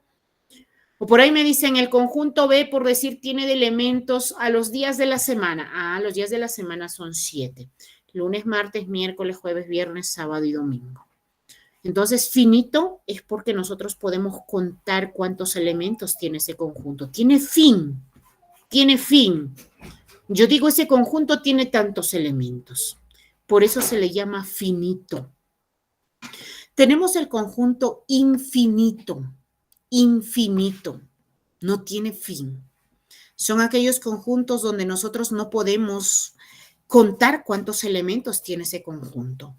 [SPEAKER 1] O por ahí me dicen, el conjunto B, por decir, tiene de elementos a los días de la semana. Ah, los días de la semana son 7. Lunes, martes, miércoles, jueves, viernes, sábado y domingo. Entonces, finito es porque nosotros podemos contar cuántos elementos tiene ese conjunto. Tiene fin. Tiene fin. Yo digo, ese conjunto tiene tantos elementos. Por eso se le llama finito. Tenemos el conjunto infinito. Infinito. No tiene fin. Son aquellos conjuntos donde nosotros no podemos contar cuántos elementos tiene ese conjunto.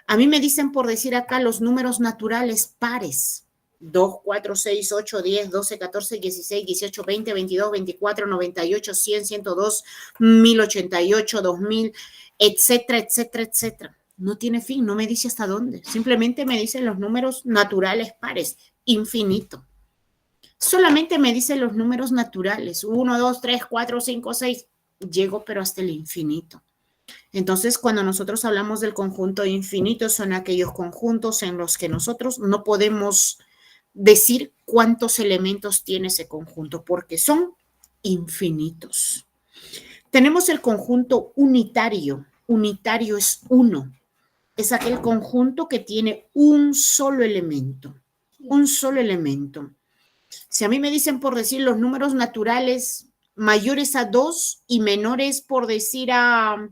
[SPEAKER 1] A mí me dicen por decir acá los números naturales pares. 2, 4, 6, 8, 10, 12, 14, 16, 18, 20, 22, 24, 98, 100, 102, 1088, 2000, etcétera, etcétera, etcétera. No tiene fin, no me dice hasta dónde. Simplemente me dicen los números naturales pares, infinito. Solamente me dicen los números naturales, 1, 2, 3, 4, 5, 6. Llego pero hasta el infinito. Entonces, cuando nosotros hablamos del conjunto infinito, son aquellos conjuntos en los que nosotros no podemos decir cuántos elementos tiene ese conjunto, porque son infinitos. Tenemos el conjunto unitario. Unitario es uno. Es aquel conjunto que tiene un solo elemento. Un solo elemento. Si a mí me dicen por decir los números naturales mayores a 2 y menores por decir a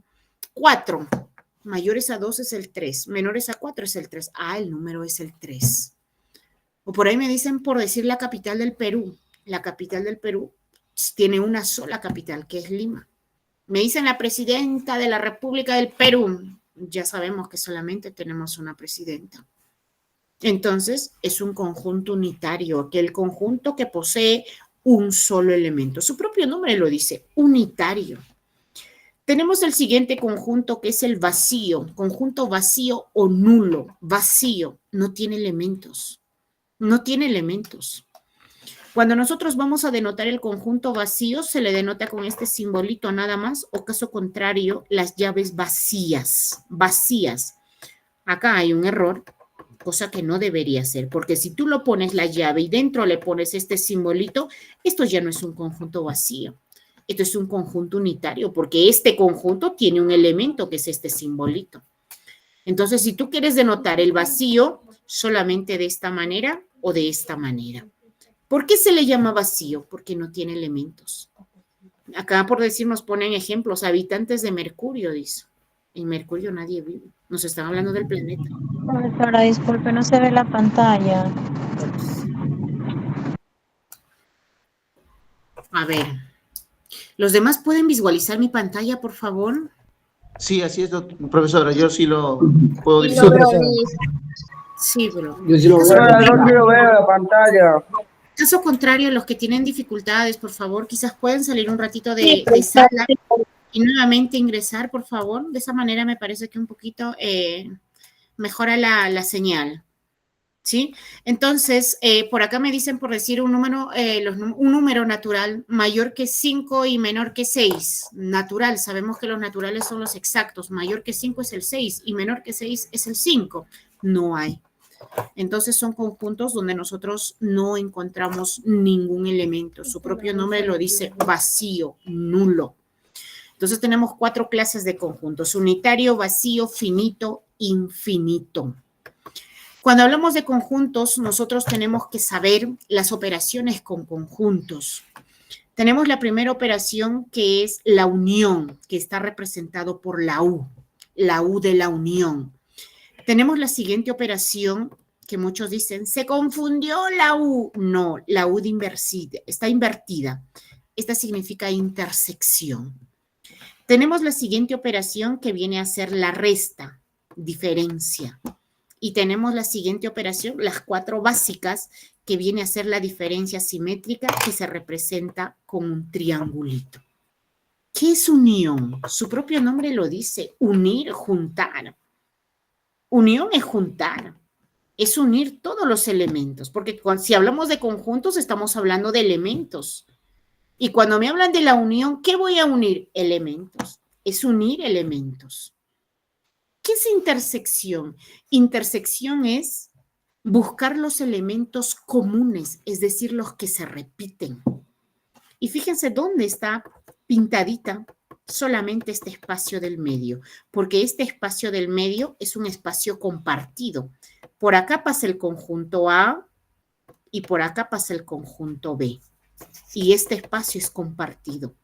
[SPEAKER 1] 4, mayores a 2 es el 3, menores a 4 es el 3. Ah, el número es el 3. O por ahí me dicen por decir la capital del Perú. La capital del Perú tiene una sola capital, que es Lima. Me dicen la presidenta de la República del Perú. Ya sabemos que solamente tenemos una presidenta. Entonces, es un conjunto unitario, aquel conjunto que posee un solo elemento. Su propio nombre lo dice, unitario. Tenemos el siguiente conjunto que es el vacío, conjunto vacío o nulo. Vacío, no tiene elementos. No tiene elementos. Cuando nosotros vamos a denotar el conjunto vacío, se le denota con este simbolito nada más, o caso contrario, las llaves vacías, vacías. Acá hay un error, cosa que no debería ser, porque si tú lo pones la llave y dentro le pones este simbolito, esto ya no es un conjunto vacío. Esto es un conjunto unitario, porque este conjunto tiene un elemento que es este simbolito. Entonces, si tú quieres denotar el vacío, solamente de esta manera o de esta manera. ¿Por qué se le llama vacío? Porque no tiene elementos. Acá, por decir, nos ponen ejemplos, habitantes de Mercurio, dice. En Mercurio nadie vive. Nos están hablando del planeta.
[SPEAKER 7] Profesora, disculpe, no se ve la pantalla.
[SPEAKER 1] A ver. ¿Los demás pueden visualizar mi pantalla, por favor?
[SPEAKER 5] Sí, así es, profesora, yo sí lo puedo
[SPEAKER 3] Sí,
[SPEAKER 5] visualizar.
[SPEAKER 3] lo veo, Miss.
[SPEAKER 1] Sí, bro.
[SPEAKER 2] Yo sí lo veo.
[SPEAKER 5] No quiero ver la pantalla.
[SPEAKER 1] Caso contrario, los que tienen dificultades, por favor, quizás pueden salir un ratito de sala y nuevamente ingresar, por favor. De esa manera me parece que un poquito mejora la señal. ¿Sí? Entonces, por acá me dicen por decir un número natural mayor que 5 y menor que 6. Natural, sabemos que los naturales son los exactos. Mayor que 5 es el 6 y menor que 6 es el 5. No hay. Entonces son conjuntos donde nosotros no encontramos ningún elemento. Su propio nombre lo dice vacío, nulo. Entonces tenemos 4 clases de conjuntos: unitario, vacío, finito, infinito. Cuando hablamos de conjuntos, nosotros tenemos que saber las operaciones con conjuntos. Tenemos la primera operación, que es la unión, que está representado por la U de la unión. Tenemos la siguiente operación, que muchos dicen, se confundió la U. No, la U está invertida. Esta significa intersección. Tenemos la siguiente operación, que viene a ser la resta, diferencia. Y tenemos la siguiente operación, las 4 básicas, que viene a ser la diferencia simétrica, que se representa con un triangulito. ¿Qué es unión? Su propio nombre lo dice, unir, juntar. Unión es juntar, es unir todos los elementos, porque si hablamos de conjuntos estamos hablando de elementos. Y cuando me hablan de la unión, ¿qué voy a unir? Elementos. Es unir elementos. ¿Qué es intersección? Intersección es buscar los elementos comunes, es decir, los que se repiten. Y fíjense dónde está pintadita solamente este espacio del medio, porque este espacio del medio es un espacio compartido. Por acá pasa el conjunto A y por acá pasa el conjunto B. Y este espacio es compartido.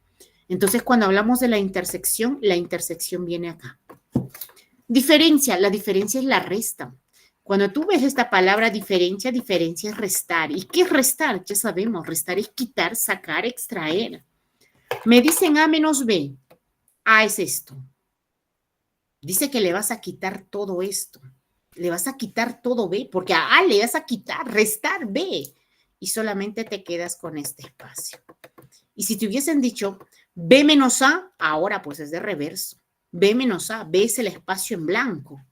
[SPEAKER 1] Entonces, cuando hablamos de la intersección viene acá. Diferencia, la diferencia es la resta. Cuando tú ves esta palabra diferencia es restar. ¿Y qué es restar? Ya sabemos, restar es quitar, sacar, extraer. Me dicen A menos B. A es esto. Dice que le vas a quitar todo esto. Le vas a quitar todo B, porque a A le vas a quitar, restar B. Y solamente te quedas con este espacio. Y si te hubiesen dicho B menos A, ahora pues es de reverso. B menos A, B es el espacio en blanco.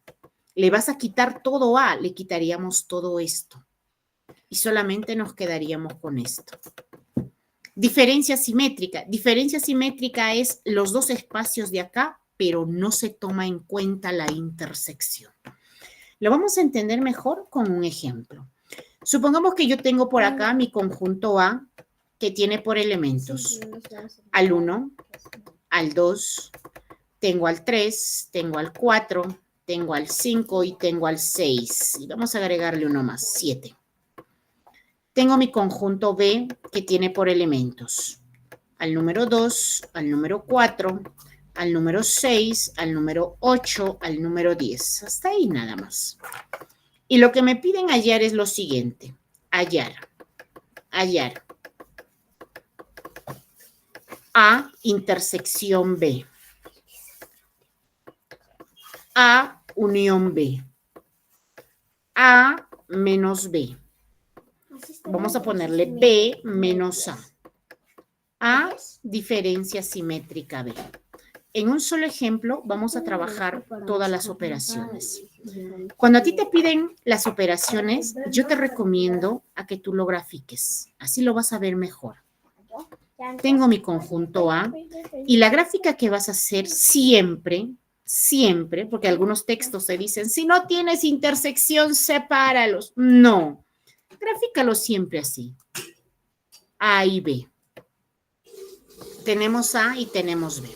[SPEAKER 1] Le vas a quitar todo A, le quitaríamos todo esto. Y solamente nos quedaríamos con esto. Diferencia simétrica. Diferencia simétrica es los 2 espacios de acá, pero no se toma en cuenta la intersección. Lo vamos a entender mejor con un ejemplo. Supongamos que yo tengo por acá mi conjunto A, que tiene por elementos al 1, al 2, tengo al 3, tengo al 4, tengo al 5 y tengo al 6. Y vamos a agregarle uno más, 7. Tengo mi conjunto B, que tiene por elementos al número 2, al número 4, al número 6, al número 8, al número 10. Hasta ahí nada más. Y lo que me piden hallar es lo siguiente. Hallar. A intersección B. A unión B. A menos B. Vamos a ponerle B menos A. A diferencia simétrica B. En un solo ejemplo vamos a trabajar todas las operaciones. Cuando a ti te piden las operaciones, yo te recomiendo a que tú lo grafiques. Así lo vas a ver mejor. Tengo mi conjunto A y la gráfica que vas a hacer siempre, porque algunos textos te dicen, si no tienes intersección, sepáralos. No, grafícalo siempre así. A y B. Tenemos A y tenemos B.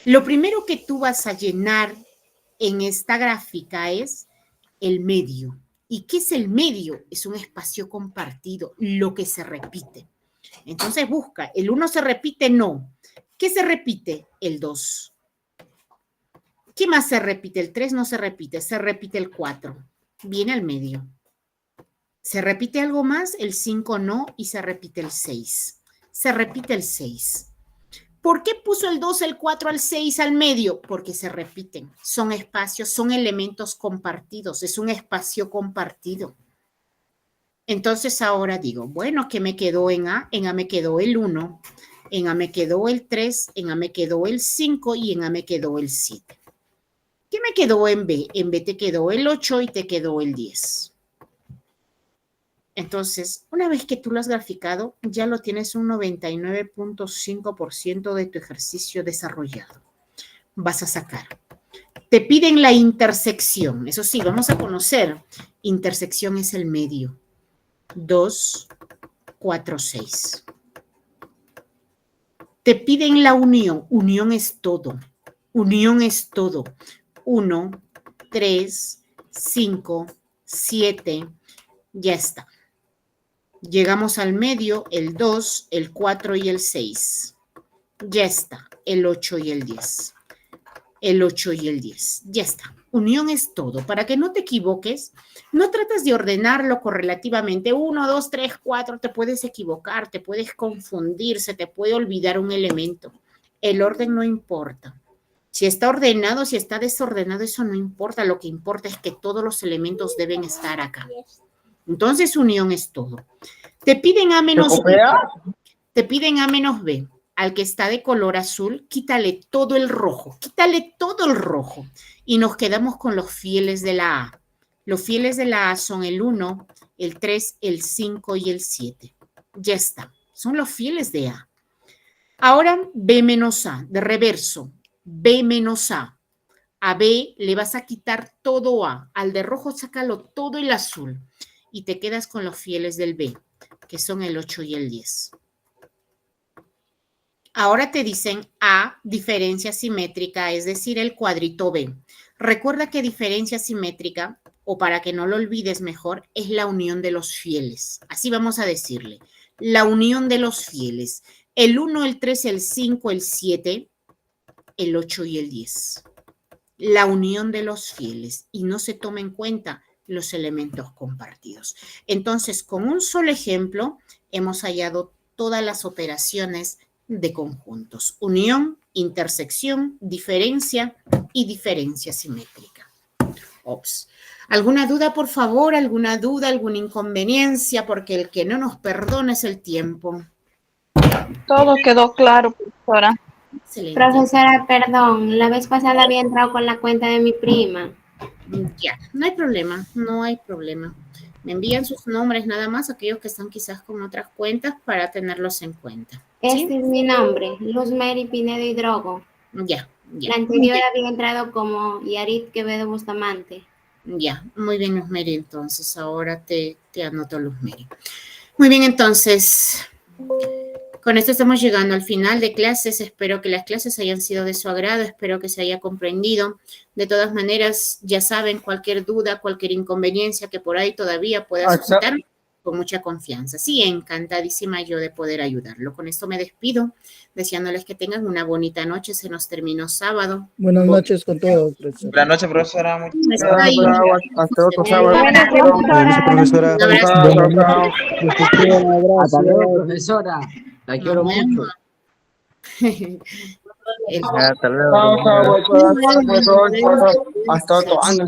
[SPEAKER 1] Lo primero que tú vas a llenar en esta gráfica es el medio. ¿Y qué es el medio? Es un espacio compartido, lo que se repite. Entonces busca, ¿el 1 se repite? No. ¿Qué se repite? El 2. ¿Qué más se repite? El 3 no se repite el 4. Viene al medio. ¿Se repite algo más? El 5 no y se repite el 6. Se repite el 6. ¿Por qué puso el 2, el 4, el 6 al medio? Porque se repiten. Son espacios, son elementos compartidos. Es un espacio compartido. Entonces ahora digo, bueno, ¿qué me quedó en A? En A me quedó el 1, en A me quedó el 3, en A me quedó el 5 y en A me quedó el 7. ¿Qué me quedó en B? En B te quedó el 8 y te quedó el 10. Entonces, una vez que tú lo has graficado, ya lo tienes un 99.5% de tu ejercicio desarrollado. Vas a sacar. Te piden la intersección. Eso sí, vamos a conocer. Intersección es el medio. 2, 4, 6. Te piden la unión. Unión es todo. Unión es todo. 1, 3, 5, 7. Ya está. Llegamos al medio, el 2, el 4 y el 6. Ya está. El 8 y el 10. El 8 y el 10. Ya está. Unión es todo. Para que no te equivoques, no trates de ordenarlo correlativamente. 1, 2, 3, 4. Te puedes equivocar, te puedes confundir, se te puede olvidar un elemento. El orden no importa. Si está ordenado, si está desordenado, eso no importa. Lo que importa es que todos los elementos deben estar acá. Entonces, unión es todo. Te piden A menos B. Te piden A menos B. Al que está de color azul, quítale todo el rojo. Quítale todo el rojo. Y nos quedamos con los fieles de la A. Los fieles de la A son el 1, el 3, el 5 y el 7. Ya está. Son los fieles de A. Ahora, B menos A, de reverso. B menos A. A B le vas a quitar todo A. Al de rojo, sácalo todo el azul. Y te quedas con los fieles del B, que son el 8 y el 10. Ahora te dicen A, diferencia simétrica, es decir, el cuadrito B. Recuerda que diferencia simétrica, o para que no lo olvides mejor, es la unión de los fieles. Así vamos a decirle. La unión de los fieles. El 1, el 3, el 5, el 7, el 8 y el 10. La unión de los fieles. Y no se toma en cuenta los elementos compartidos. Entonces, con un solo ejemplo, hemos hallado todas las operaciones de conjuntos. Unión, intersección, diferencia y diferencia simétrica. Ops. ¿Alguna duda, por favor? ¿Alguna duda, alguna inconveniencia? Porque el que no nos perdona es el tiempo.
[SPEAKER 6] Todo quedó claro, profesora.
[SPEAKER 1] Excelente.
[SPEAKER 3] Profesora, perdón, la vez pasada había entrado con la cuenta de mi prima.
[SPEAKER 1] Ya, no hay problema, no hay problema. Me envían sus nombres nada más, aquellos que están quizás con otras cuentas para tenerlos en cuenta. ¿Sí?
[SPEAKER 3] Este es mi nombre, Luz Mary Pinedo Hidrogo.
[SPEAKER 1] Ya.
[SPEAKER 3] La anterior había entrado como Yarit Quevedo Bustamante.
[SPEAKER 1] Ya, muy bien, Luz Mary, entonces ahora te anoto, Luz Mary. Muy bien, entonces, con esto estamos llegando al final de clases. Espero que las clases hayan sido de su agrado, espero que se haya comprendido. De todas maneras, ya saben, cualquier duda, cualquier inconveniencia que por ahí todavía pueda suscitar, con mucha confianza. Sí, encantadísima yo de poder ayudarlo. Con esto me despido, deseándoles que tengan una bonita noche. Se nos terminó sábado.
[SPEAKER 2] Buenas noches con todos, profesor.
[SPEAKER 8] Buenas noches, profesora. Muchas
[SPEAKER 1] Está ahí.
[SPEAKER 5] Hasta otro sábado.
[SPEAKER 7] Buenas noches,
[SPEAKER 5] profesora.
[SPEAKER 1] Un abrazo.
[SPEAKER 2] Hasta luego, profesora. La quiero
[SPEAKER 1] Nos
[SPEAKER 2] mucho.
[SPEAKER 1] vemos.
[SPEAKER 5] Hasta luego. Hasta otro año.